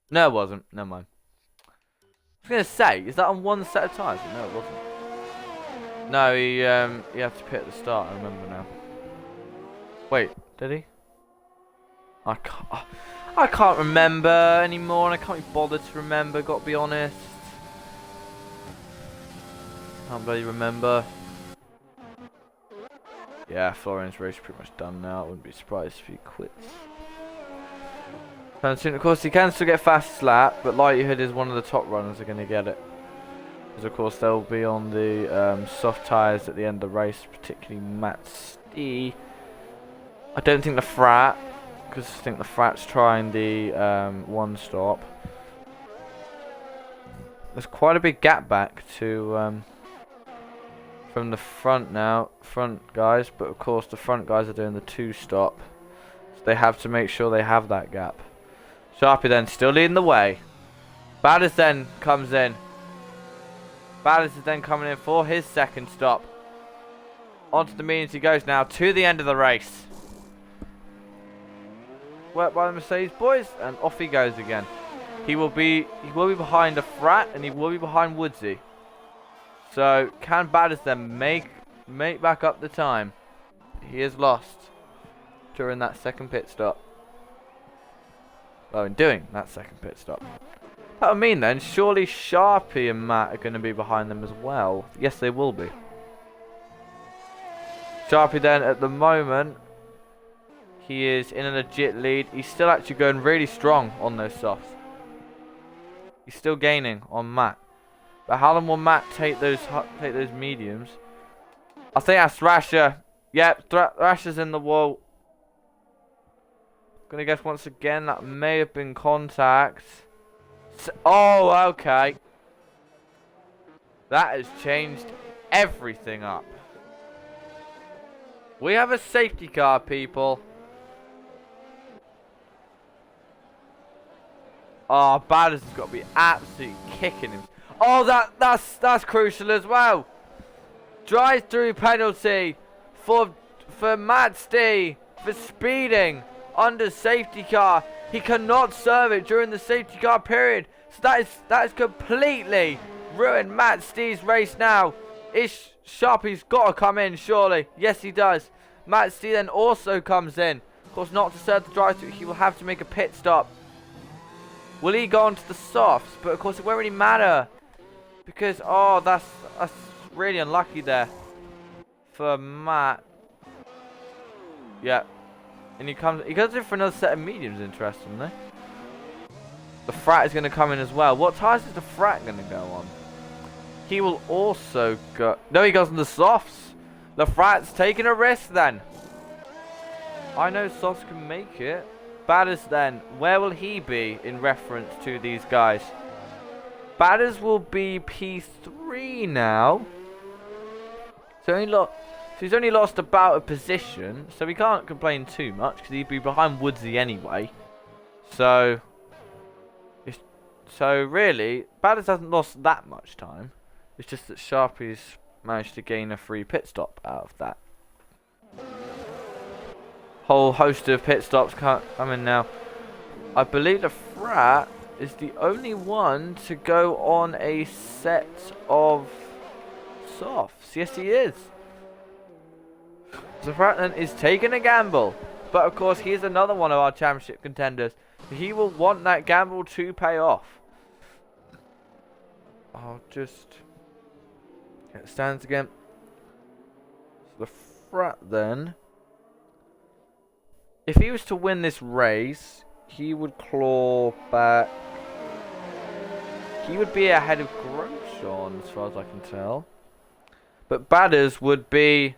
no, it wasn't. Never mind. I was gonna say, is that on one set of tires? No, it wasn't. No, he had to pit at the start. I remember now. Wait, did he? I can't remember anymore, and I can't be bothered to remember. Got to be honest. Can't bloody remember. Yeah, Florian's race pretty much done now. I wouldn't be surprised if he quits. And of course, he can still get fast lap, but likelihood is one of the top runners are going to get it. Because of course they'll be on the soft tyres at the end of the race, particularly Matt Stee. I don't think the Frat, because I think the Frat's trying the one stop. There's quite a big gap back to from the front now, front guys, but of course the front guys are doing the two stop, so they have to make sure they have that gap. Sharpie then still leading the way. Badders then comes in. Badders is then coming in for his second stop. Onto the mediums he goes now to the end of the race. Work by the Mercedes boys, and off he goes again. He will be behind a Frat, and he will be behind Woodsy. So can Badders then make back up the time he has lost during that second pit stop? Well, in doing that second pit stop. That would mean then, surely Sharpie and Matt are going to be behind them as well. Yes, they will be. Sharpie then, at the moment, he is in a legit lead. He's still actually going really strong on those softs. He's still gaining on Matt. But how long will Matt take those mediums? I think that's Thrasher. Yep, Thrasher's in the wall. Gonna guess once again that may have been contact. Oh, okay. That has changed everything up. We have a safety car, people. Oh, Badders has got to be absolutely kicking him. Oh, that's crucial as well. Drive-through penalty for Matt Stee for speeding under safety car. He cannot serve it during the safety car period. So that is completely ruined Matt Stee's race now. Sharpie's got to come in, surely. Yes, he does. Matt Stee then also comes in. Of course, not to serve the drive-through. He will have to make a pit stop. Will he go onto the softs? But of course, it won't really matter. Because, oh, that's really unlucky there for Matt. Yeah. And he goes in for another set of mediums, interestingly. The Frat is going to come in as well. What tyres is the Frat going to go on? He will also go... No, he goes on the softs. The Frat's taking a risk then. I know softs can make it. Badders then. Where will he be in reference to these guys? Badders will be P3 now. So he's only lost about a position. So we can't complain too much because he'd be behind Woodsy anyway. So really, Badders hasn't lost that much time. It's just that Sharpie's managed to gain a free pit stop out of that. Whole host of pit stops coming now. I believe the Frat is the only one to go on a set of softs. Yes, he is. The Frat then is taking a gamble. But of course, he is another one of our championship contenders. He will want that gamble to pay off. I'll just get stands again. So the Frat then, if he was to win this race, he would claw back. He would be ahead of Grosjean as far as I can tell. But Badders would be...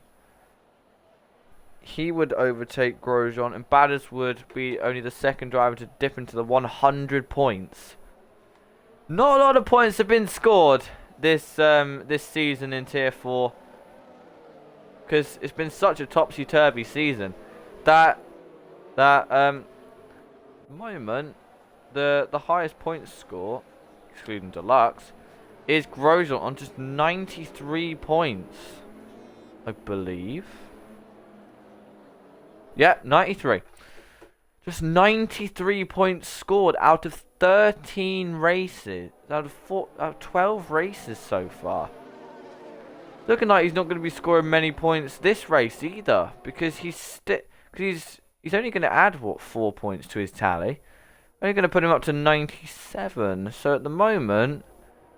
He would overtake Grosjean, and Badders would be only the second driver to dip into the 100 points. Not a lot of points have been scored this season in Tier 4. Because it's been such a topsy-turvy season. That the moment, the highest point score, excluding Deluxe, is Grosjean on just 93 points, I believe. Yeah, 93. Just 93 points scored out of 13 races, out of 12 races so far. Looking like he's not going to be scoring many points this race either, because he's only going to add what, 4 points to his tally. Only going to put him up to 97. So at the moment,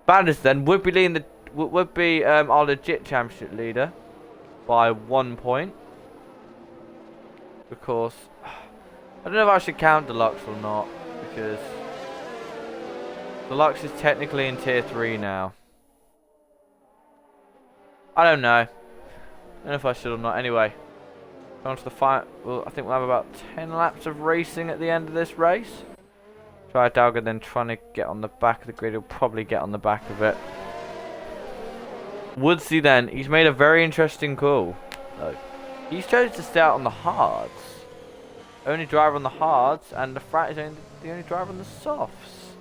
Banners then would be leading our legit championship leader by 1 point. Of course, I don't know if I should count Deluxe or not, because Deluxe is technically in tier 3 now. I don't know. I don't know if I should or not. Anyway, on to the fight. Well, I think we'll have about 10 laps of racing at the end of this race. Try Dalga then trying to get on the back of the grid. He'll probably get on the back of it. Woodsy then, he's made a very interesting call. Though. He's chosen to stay out on the hards. Only driver on the hards, and the Frat is only the only driver on the softs.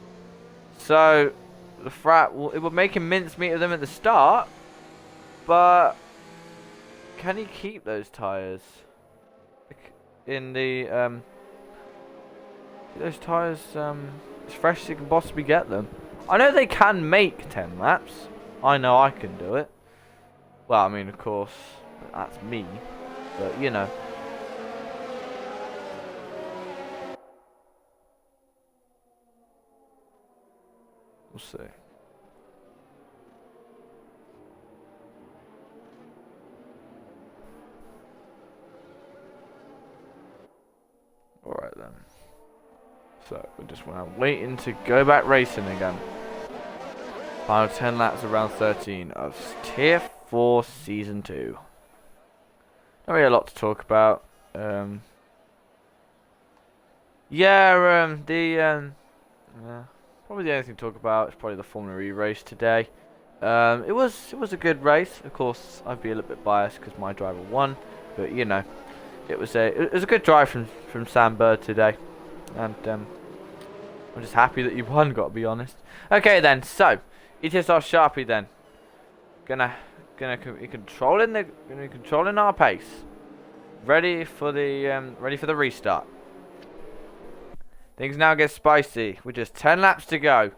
So the Frat it will make him mincemeat of them at the start, but can he keep those tires in the those tires as fresh as you can possibly get them? I know they can make 10 laps. I know I can do it. Well, I mean, of course, that's me, but you know. We'll see. Alright then. So, we're just waiting to go back racing again. Final 10 laps of round 13 of Tier 4 Season 2. Not really a lot to talk about. Probably the only thing to talk about is probably the Formula E race today. It was a good race. Of course, I'd be a little bit biased because my driver won, but you know, it was a good drive from Sam Bird today, and I'm just happy that you won. Got to be honest. Okay then, so ETSR Sharpie then gonna be controlling our pace, ready for the restart. Things now get spicy with just 10 laps to go.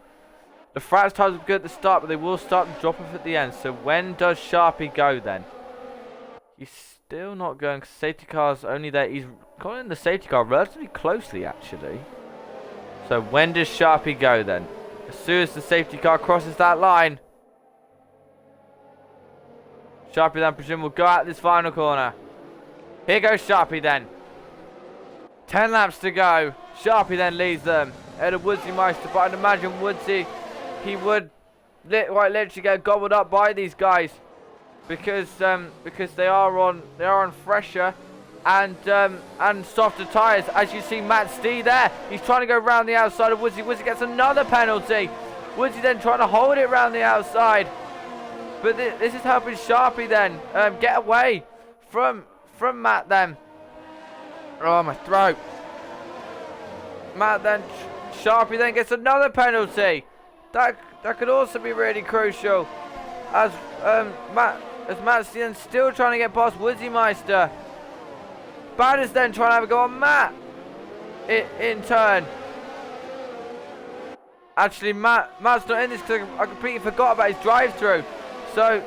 The Frat's tires are good at the start, but they will start to drop off at the end. So when does Sharpie go then? He's still not going because safety car's only there. He's calling the safety car relatively closely actually. So when does Sharpie go then? As soon as the safety car crosses that line. Sharpie then, I presume, will go out this final corner. Here goes Sharpie then. 10 laps to go. Sharpie then leads them. Ahead of Woodsy Meister, but I'd imagine Woodsy, he would quite literally get gobbled up by these guys because they are on fresher and softer tyres. As you see, Matt Stee there, he's trying to go around the outside of Woodsy. Woodsy gets another penalty. Woodsy then trying to hold it around the outside, but this is helping Sharpie then get away from Matt then. Oh, my throat. Matt then, Sharpie then gets another penalty. That could also be really crucial. As Matt's then still trying to get past Woodsy Meister. Bad is then trying to have a go on Matt. In turn. Actually, Matt's not in this because I completely forgot about his drive-through. So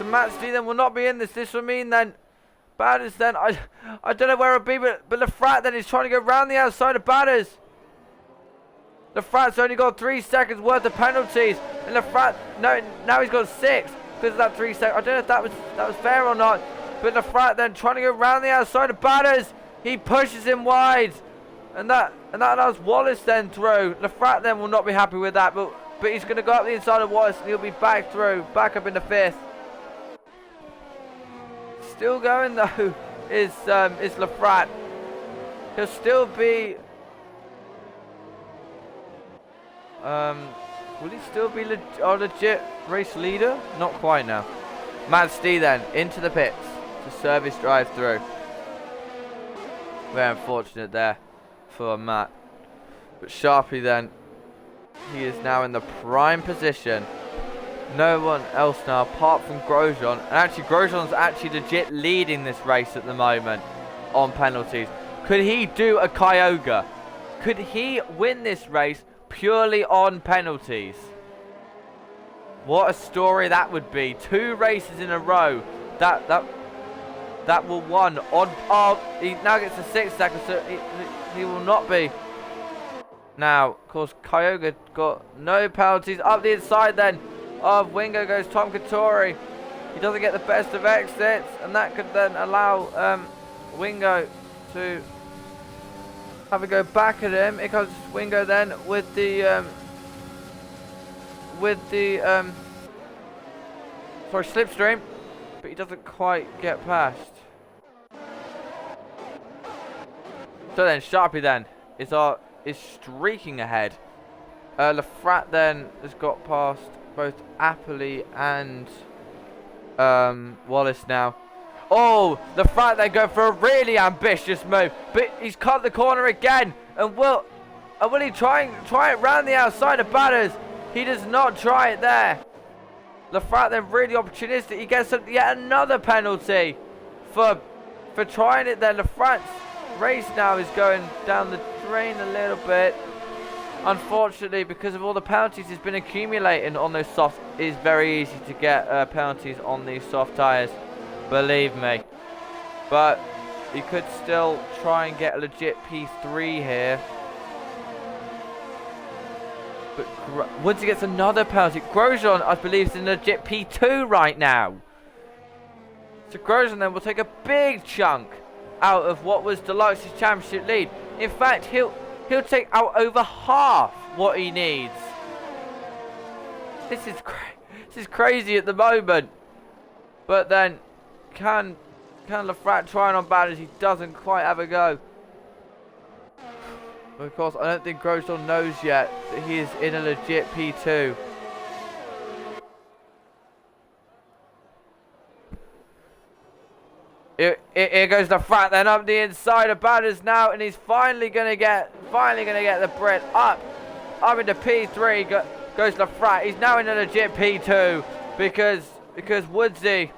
Matt Stee then will not be in this. This will mean then Batters then, I don't know where it'll be, but the Frat then is trying to go round the outside of Batters. The Frat's only got 3 seconds worth of penalties, and the Frat, no, now he's got 6 because of that 3 seconds. I don't know if that was fair or not, but the Frat then trying to go round the outside of Batters. He pushes him wide, and that allows Wallace then through. The Frat then will not be happy with that, but he's going to go up the inside of Wallace, and he'll be back up in the 5th. Still going though is Lafrat. He'll still be. Will he still be a legit race leader? Not quite now. Matt Stee then into the pits to service drive through. Very unfortunate there. for Matt. But Sharpie then, he is now in the prime position. No one else now apart from Grosjean. And actually Grosjean's actually legit leading this race at the moment on penalties. Could he do a Kyogre? Could he win this race purely on penalties? What a story that would be. 2 races in a row that will won on. Oh, he now gets a 6 second, so he will not be. Now, of course, Kyogre got no penalties. Up the inside then of Wingo goes Tom Katori. He doesn't get the best of exits, and that could then allow Wingo to have a go back at him. Here comes Wingo then with the slipstream, but he doesn't quite get past. So then Sharpie then is streaking ahead. Lafrat then has got past both Appley and Wallace now. Oh, Lafrat then go for a really ambitious move, but he's cut the corner again, and will he try it round the outside of Batters? He does not try it there. Lafrat then really opportunistic. He gets yet another penalty for trying it there. Lafrat's race now is going down the drain a little bit. Unfortunately, because of all the penalties he's been accumulating on those soft, it's very easy to get penalties on these soft tyres, believe me. But he could still try and get a legit P3 here. But once he gets another penalty, Grosjean, I believe, is in legit P2 right now. So Grosjean then will take a big chunk out of what was Deluxe's championship lead. In fact, he'll take out over half what he needs. This is crazy at the moment. But then, can Lafrat try on Batters? He doesn't quite have a go. But of course, I don't think Grosjean knows yet that he is in a legit P2. Here goes Lafrat then up the inside of Batters now, and he's finally gonna get the Brit up into P3. Goes Lafrat. He's now in a legit P2 because Woodsy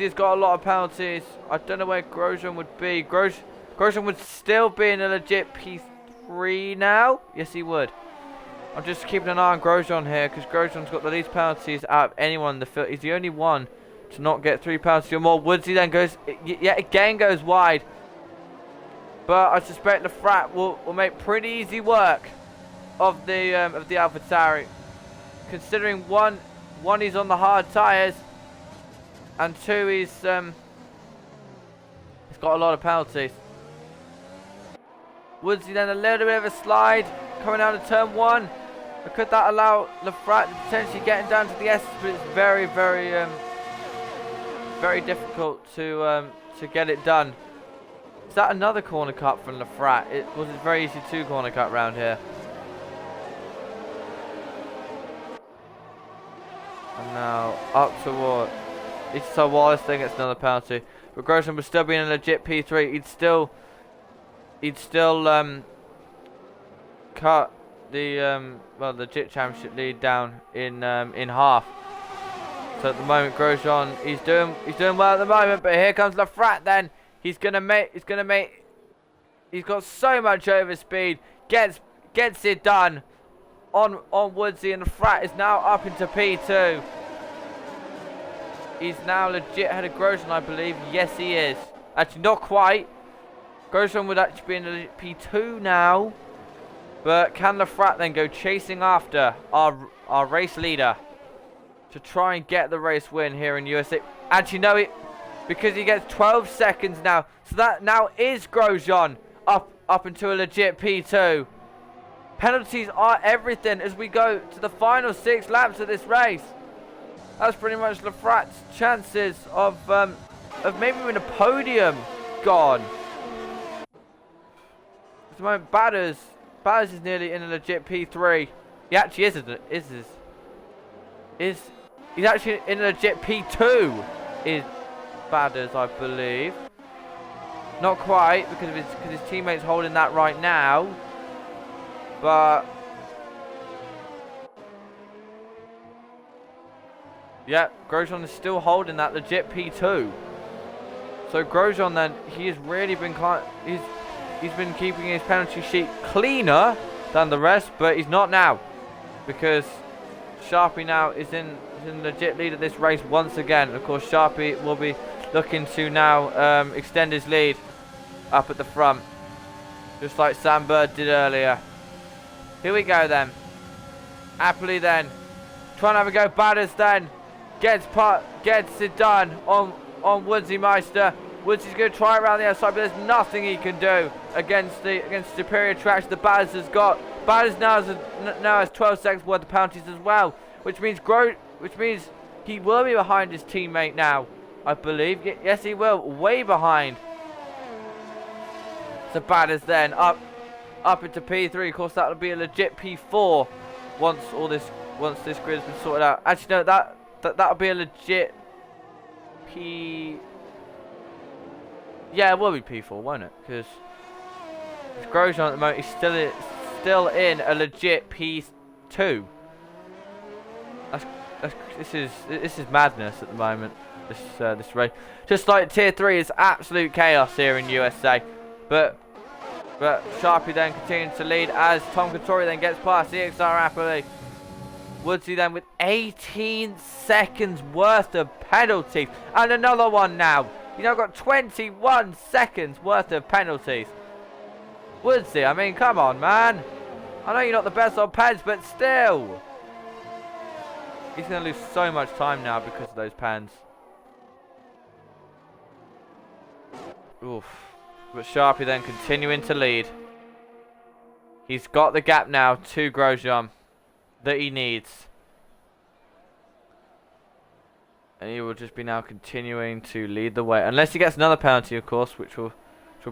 has got a lot of penalties. I don't know where Grosjean would be. Grosjean would still be in a legit P3 now. Yes, he would. I'm just keeping an eye on Grosjean here because Grosjean's got the least penalties out of anyone in the field. He's the only one to not get 3 penalties or more. Woodsy then goes, yet again goes wide. But I suspect Lafrat will make pretty easy work of the AlphaTauri, considering one he's on the hard tyres, and 2 he's got a lot of penalties. Woodsy then a little bit of a slide coming down to turn 1. But could that allow Lafrat to potentially getting down to the S? But it's very, very very difficult to get it done. Is that another corner cut from Lafrat? It was a very easy 2 corner cut round here. And now up toward so Wallace then gets another penalty. But Grosjean would still be in a legit P3. He'd still cut the legit championship lead down in half. So at the moment, Grosjean, he's doing well at the moment. But here comes Lafrat. Then he's gonna make. He's got so much overspeed. Gets it done on Woodsy, and Lafrat is now up into P2. He's now legit ahead of Grosjean, I believe. Yes, he is. Actually, not quite. Grosjean would actually be in a P2 now. But can Lafrat then go chasing after our race leader to try and get the race win here in USA? Actually, no, because he gets 12 seconds now. So that now is Grosjean up into a legit P2. Penalties are everything as we go to the final 6 laps of this race. That's pretty much Lafrat's chances of maybe winning a podium gone. At the moment, Batters is nearly in a legit P3. He actually he's actually in a legit P2. Is Batters, I believe. Not quite, because his teammate's holding that right now. But yeah, Grosjean is still holding that legit P2. So Grosjean then, he has really been he's been keeping his penalty sheet cleaner than the rest, but he's not now, because Sharpie now is in legit lead of this race once again. Of course, Sharpie will be looking to now extend his lead up at the front, just like Sam Bird did earlier. Here we go then. Happily then, trying to have a go. Badders then gets it done on Woodsy Meister. Woodsy's going to try around the outside, but there's nothing he can do against superior traction the Badders has got. Badders now has 12 seconds worth of penalties as well, which means he will be behind his teammate now, I believe. Yes, he will. Way behind. So Badders then up into P3. Of course, that will be a legit P4 once this grid has been sorted out. Actually, no, that'll be a legit P. Yeah, it will be P4, won't it? Because Grosjean at the moment is still in a legit P2. This is madness at the moment. This race, just like Tier 3, is absolute chaos here in USA. But Sharpie then continues to lead as Tom Katori then gets past GSR rapidly. Woodsy then with 18 seconds worth of penalties, and another one now. He's now got 21 seconds worth of penalties. Woodsy, I mean, come on, man. I know you're not the best on pens, but still. He's going to lose so much time now because of those pens. Oof. But Sharpie then continuing to lead. He's got the gap now to Grosjean that he needs. And he will just be now continuing to lead the way. Unless he gets another penalty, of course, which will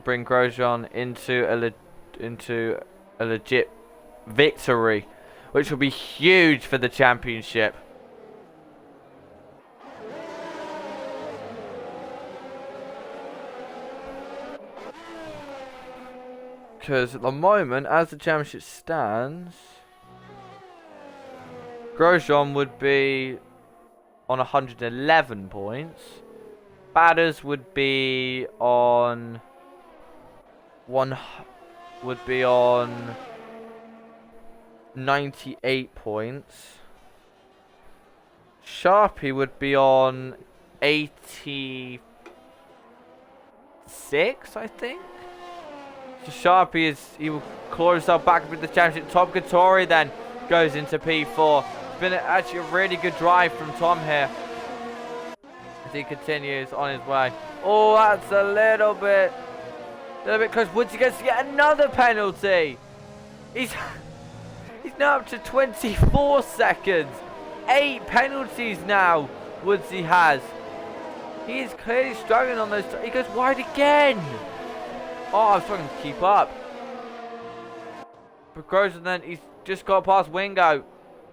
bring Grosjean into a legit victory, which will be huge for the championship. Because at the moment, as the championship stands, Grosjean would be on 111 points. Badders would be on 98 points. Sharpie would be on 86, I think. So Sharpie he will claw himself back with the championship. Tom Katori then goes into P4. It's been actually a really good drive from Tom here as he continues on his way. Oh, that's a little bit close. Woodsy gets to get another penalty. He's now up to 24 seconds. 8 penalties now Woodsy has. He is clearly struggling on those. He goes wide again. Oh, I was struggling to keep up. But Grosjean then, he's just got past Wingo.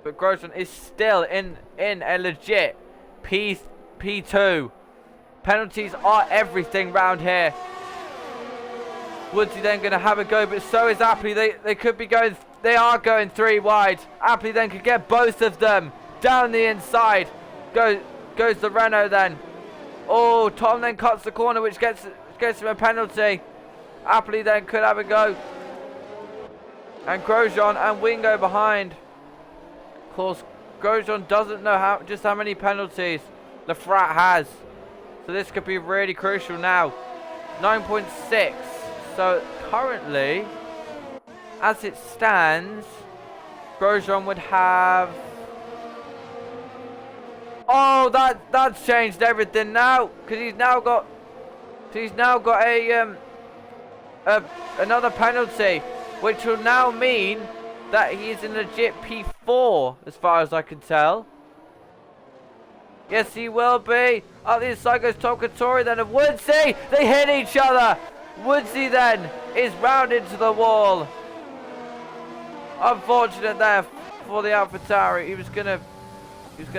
But Grosjean is still in a legit P2. Penalties are everything round here. Woodsy then going to have a go, but so is Apley. They could be going, they are going 3 wide. Apley then could get both of them down the inside. Goes the Renault then. Oh, Tom then cuts the corner, which gets him a penalty. Apley then could have a go. And Grosjean and Wingo behind. Of course, Grosjean doesn't know just how many penalties the Frat has. So this could be really crucial now. 9.6. So currently, as it stands, Grosjean would have... Oh, that's changed everything now. Because he's now got another penalty, which will now mean that he is in legit P4 as far as I can tell. Yes, he will be. Up the inside goes Tom Katori then of Woodsy. They hit each other. Woodsy then is round into the wall. Unfortunate there for the AlphaTauri. He was gonna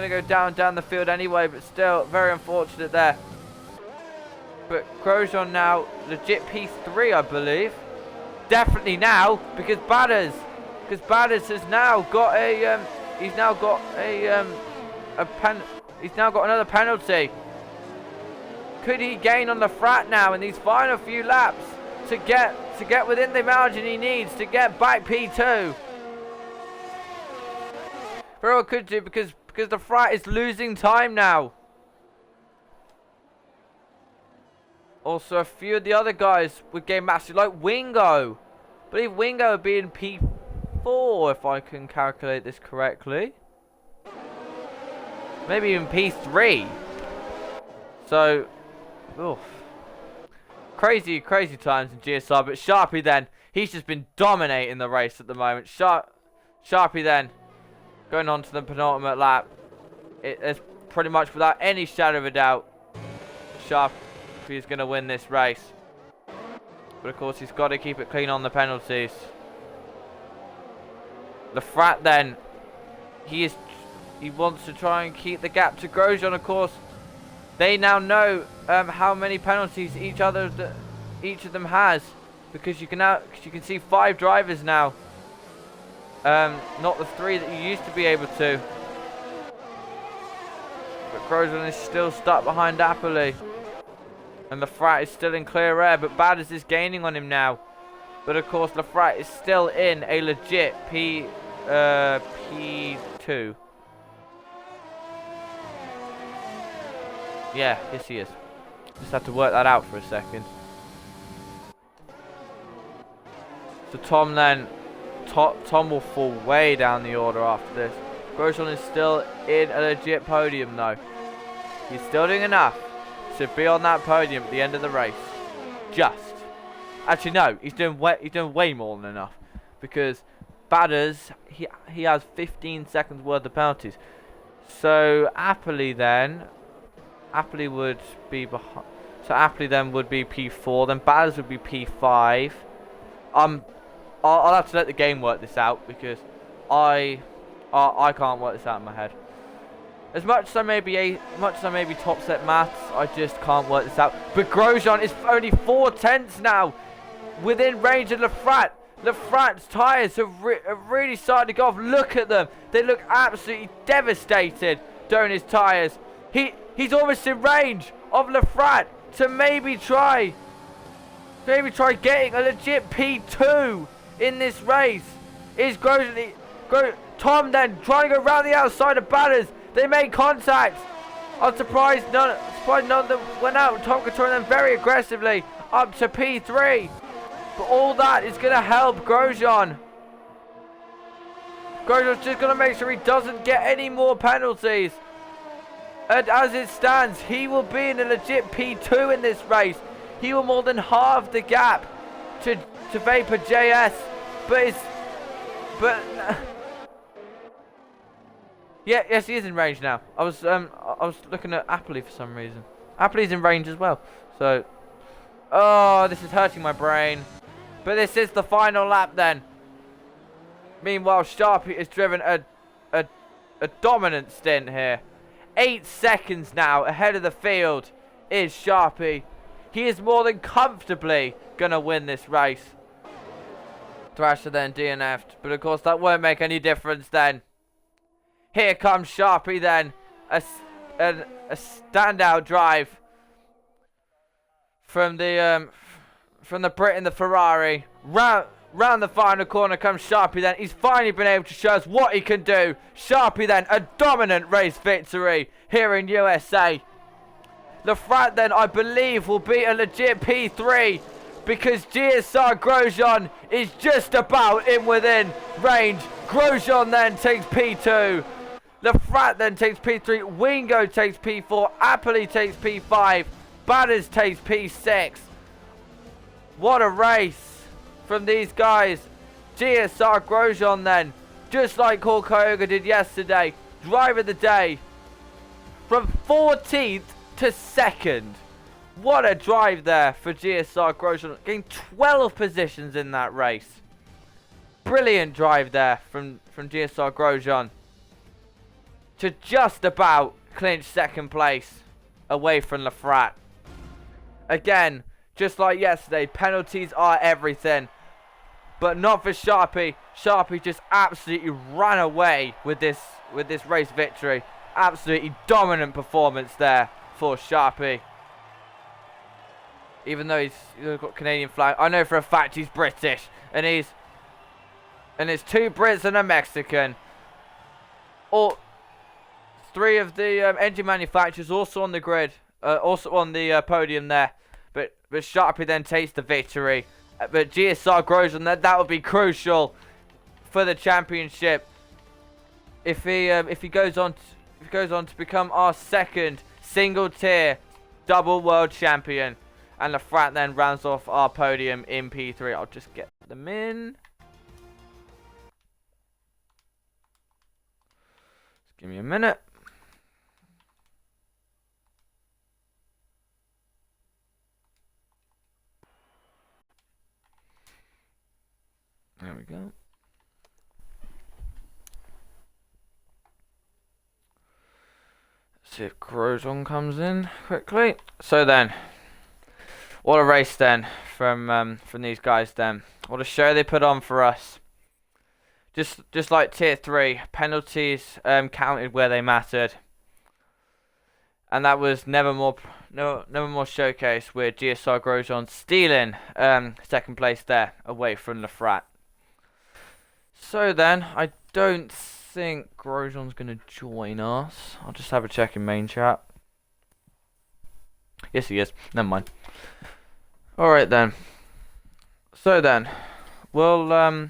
go down the field anyway, but still very unfortunate there. But Grosjean now legit P3, I believe. Definitely now, because Badders has now got a he's now got another penalty. Could he gain on the frat now in these final few laps to get within the margin he needs to get back P2? Very well could do, because the frat is losing time now. Also, a few of the other guys would gain massive, like Wingo. I believe Wingo would be in P4 if I can calculate this correctly. Maybe even P3. So, oof. Crazy times in GSR. But Sharpie then, he's just been dominating the race at the moment. Sharpie then, going on to the penultimate lap. It's pretty much without any shadow of a doubt, Sharpie is going to win this race. But of course, he's got to keep it clean on the penalties. The frat then, he wants to try and keep the gap to Grosjean. Of course, they now know how many penalties each of them has, because you can see 5 drivers now, not the 3 that you used to be able to. But Grosjean is still stuck behind Apolli, and the frat is still in clear air. But Badders is gaining on him now. But of course, the frat is still in a legit P2. Yeah, yes he is. Just had to work that out for a second. So Tom then, Tom will fall way down the order after this. Grosjean is still in a legit podium though. He's still doing enough to be on that podium at the end of the race. Actually no, he's doing way more than enough, because Badders, he has 15 seconds worth of penalties. So Apolli would be behind. So Apolli then would be P4. Then Badders would be P5. I'll have to let the game work this out, because I can't work this out in my head. As much as I may be top set maths, I just can't work this out. But Grosjean is only 4 tenths now within range of Lafrat. Lafrat's tyres have really started to go off. Look at them. They look absolutely devastated during his tyres. He's almost in range of Lafrat to maybe try getting a legit P2 in this race. Is Grosjean, Tom then trying to go around the outside of Badders. They made contact. I'm surprised none of them went out. Tom controlling them very aggressively up to P3. But all that is going to help Grosjean. Grosjean's just going to make sure he doesn't get any more penalties. And as it stands, he will be in a legit P2 in this race. He will more than halve the gap to Vapor JS. Yeah, yes, he is in range now. I was looking at Apolli for some reason. Apolli's in range as well. So, oh, this is hurting my brain. But this is the final lap then. Meanwhile, Sharpie has driven a dominant stint here. 8 seconds now ahead of the field is Sharpie. He is more than comfortably going to win this race. Thrasher then DNF'd, but of course that won't make any difference then. Here comes Sharpie then. A standout drive from the Brit in the Ferrari. Round the final corner comes Sharpie then. He's finally been able to show us what he can do. Sharpie then, a dominant race victory here in USA. The frat then, I believe, will be a legit P3, because GSR Grosjean is just about in within range. Grosjean then takes P2. The frat then takes P3. Wingo takes P4. Apolli takes P5. Badders takes P6. What a race from these guys. GSR Grosjean then, just like Hall Kyoga did yesterday, driver of the day, from 14th to 2nd. What a drive there for GSR Grosjean, getting 12 positions in that race. Brilliant drive there from GSR Grosjean to just about clinch 2nd place away from Lafrat. again, just like yesterday, penalties are everything. But not for Sharpie. Sharpie just absolutely ran away with this race victory. Absolutely dominant performance there for Sharpie. Even though he's got Canadian flag, I know for a fact he's British, and it's 2 Brits and a Mexican. All 3 of the engine manufacturers also on the grid, also on the podium there. But Sharpie then takes the victory. But GSR Grosjean, that would be crucial for the championship. If he goes on to become our 2nd single tier double world champion, and Lafrat then rounds off our podium in P3. I'll just get them in. Just give me a minute. There we go. Let's see if Grosjean comes in quickly. So then, what a race then from these guys then. What a show they put on for us. Just like tier 3, penalties counted where they mattered. And that was never more showcased with GSR Grosjean stealing 2nd place there away from Lafrat. So then, I don't think Grosjean's going to join us. I'll just have a check in main chat. Yes, he is. Never mind. Alright then. So then, I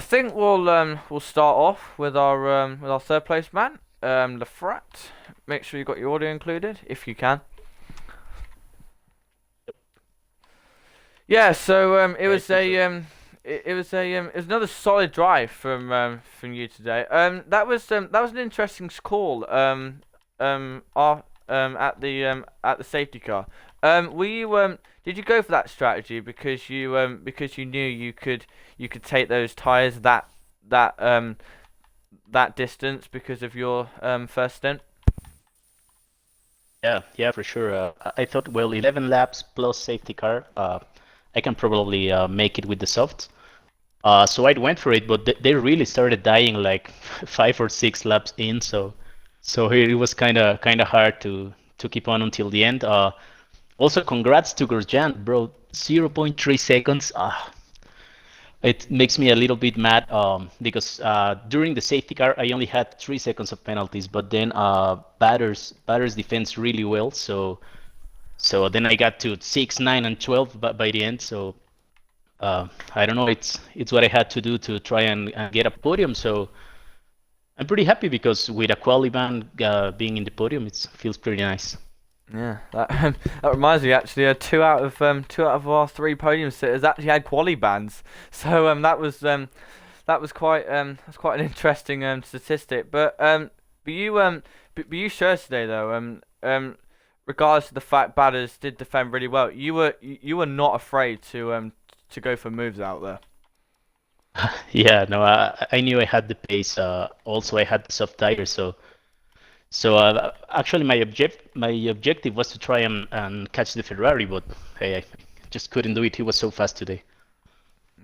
think we'll start off with our 3rd place man, Lafrat. Make sure you got your audio included if you can. Yeah, so it was another solid drive from you today. That was an interesting call. At the safety car. Did you go for that strategy because you knew you could take those tires that distance because of your first stint? Yeah, for sure. I thought, well, 11 laps plus safety car, I can probably make it with the softs. So I went for it, but they really started dying like 5 or 6 laps in, so it was kind of hard to keep on until the end. Also, congrats to Grosjean, bro. 0.3 seconds. It makes me a little bit mad because during the safety car I only had 3 seconds of penalties, but then batters defends really well, so then I got to 6, 9, and 12 by the end. So I don't know. It's what I had to do to try and get a podium. So I'm pretty happy because with a quali ban being in the podium, it feels pretty nice. Yeah, that reminds me actually. 2 out of our 3 podium sitters actually had quali bans. So that was quite an interesting statistic. But you sure today though. Regardless of the fact batters did defend really well, you were not afraid to go for moves out there. Yeah, no, I knew I had the pace. Also, I had the soft tire, so actually my objective was to try and catch the Ferrari, but hey, I just couldn't do it. He was so fast today.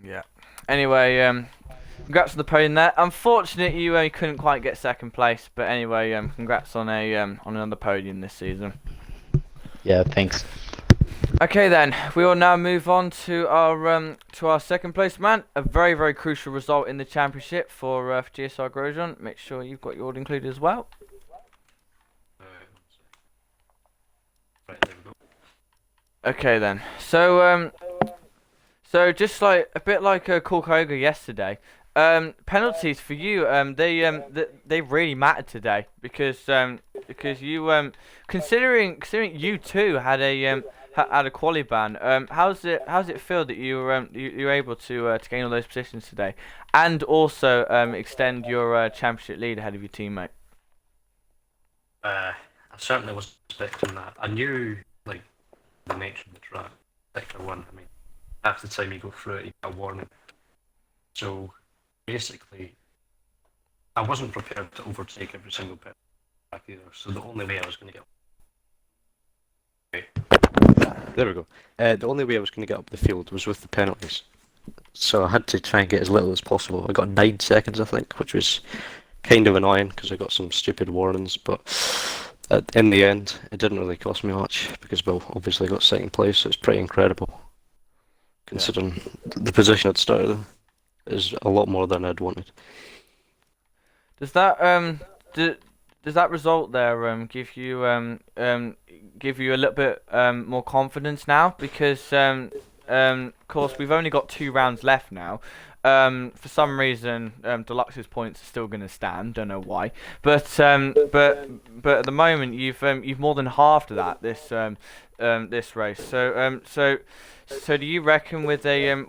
Yeah. Anyway, congrats on the podium there. Unfortunately, you couldn't quite get 2nd place, but anyway, congrats on on another podium this season. Yeah, thanks. Okay then, we will now move on to our 2nd place man. A very, very crucial result in the championship for GSR Grosjean. Make sure you've got your order included as well. Right, there we go. Okay then, so just like a bit like Corkoga yesterday, penalties for you, they really mattered today because you considering you too had a quali ban. How's it feel that you're able to gain all those positions today, and also extend your championship lead ahead of your teammate? I certainly wasn't expecting that. I knew like the nature of the track, sector 1. I mean, half the time you go through it, you get a warning. So basically, I wasn't prepared to overtake every single pit track either. So the only way I was going to get There we go. The only way I was going to get up the field was with the penalties. So I had to try and get as little as possible. I got 9 seconds, I think, which was kind of annoying because I got some stupid warnings. But in the end, it didn't really cost me much because, well, obviously I got second place, so it's pretty incredible. Considering the position I'd started in is a lot more than I'd wanted. Does that does that result there give you a little bit more confidence now? Because of course we've only got 2 rounds left now. For some reason, Deluxe's points are still going to stand. Don't know why, but at the moment you've more than halved that this race. So do you reckon with good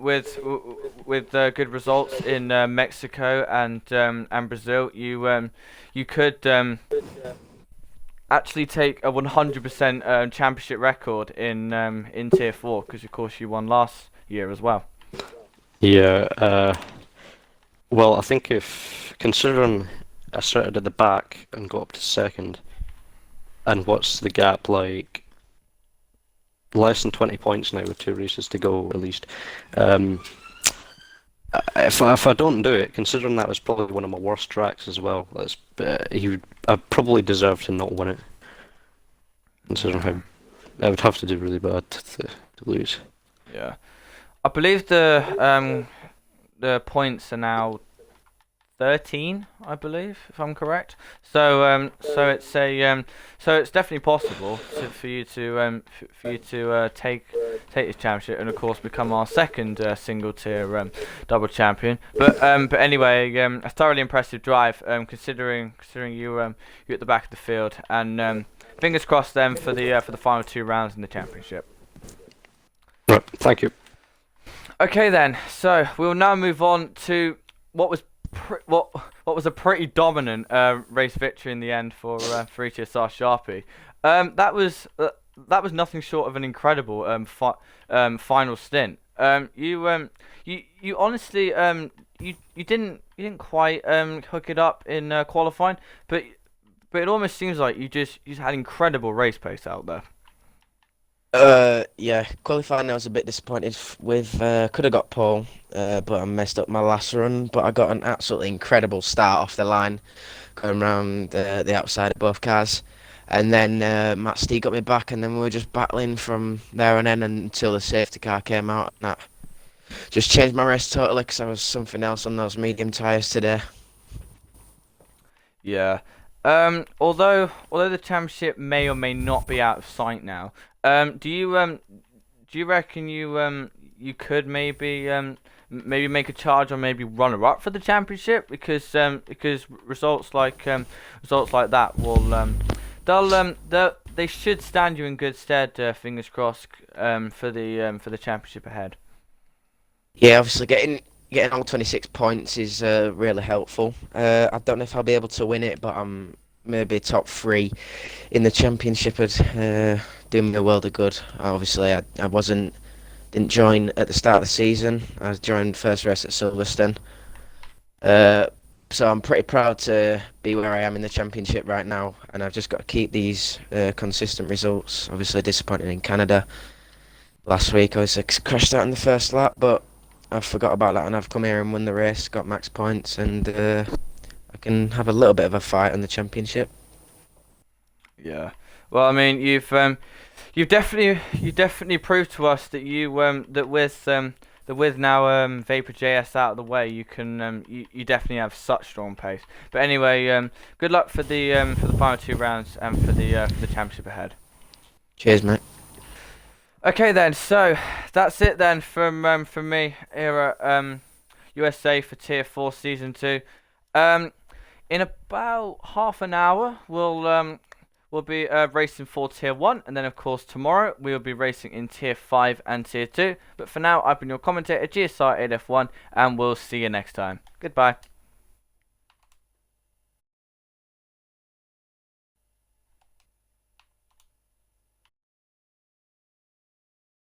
results in Mexico and Brazil, you could actually take a 100% championship record in Tier 4, because of course you won last year as well. Yeah, well, I think if, considering I started at the back and got up to second, and what's the gap like? Less than 20 points now with 2 races to go at least. If I don't do it, considering that was probably one of my worst tracks as well, I probably deserve to not win it. Considering how I would have to do really bad to lose. Yeah, I believe the points are now 13, I believe, if I'm correct. So so it's definitely possible for you to take this championship and of course become our second single tier double champion. But anyway, a thoroughly impressive drive, considering you you're at the back of the field, and fingers crossed then for the final 2 rounds in the championship. Right, thank you. Okay then, so we'll now move on to what was a pretty dominant race victory in the end for GSR Sharpie. That was nothing short of an incredible final stint. You honestly you didn't quite hook it up in qualifying, but it almost seems like you just had incredible race pace out there. Yeah, qualifying I was a bit disappointed with. Could have got pole, but I messed up my last run. But I got an absolutely incredible start off the line, going around the outside of both cars, and then Matt Stee got me back, and then we were just battling from there on in until the safety car came out. And that just changed my race totally because I was something else on those medium tyres today. Yeah. Although the championship may or may not be out of sight now, do you reckon you could maybe make a charge or maybe runner up for the championship, because results like that will they should stand you in good stead, fingers crossed, for the championship ahead. Yeah, obviously getting all 26 points is really helpful. I don't know if I'll be able to win it, but I'm maybe top 3 in the championship would do me a world of good. Obviously, I didn't join at the start of the season. I joined first race at Silverstone. So I'm pretty proud to be where I am in the championship right now, and I've just got to keep these consistent results. Obviously disappointed in Canada last week. I was crashed out in the first lap, but I forgot about that, and I've come here and won the race, got max points, and I can have a little bit of a fight in the championship. Yeah. Well, I mean, you've definitely proved to us that with now Vapor JS out of the way, you can you definitely have such strong pace. But anyway, good luck for the final 2 rounds and for the championship ahead. Cheers, mate. Okay then, so that's it then from me here at USA for Tier 4 Season 2. In about half an hour, we'll be racing for Tier 1, and then of course tomorrow we'll be racing in Tier 5 and Tier 2. But for now, I've been your commentator, GSR AdeF1, and we'll see you next time. Goodbye.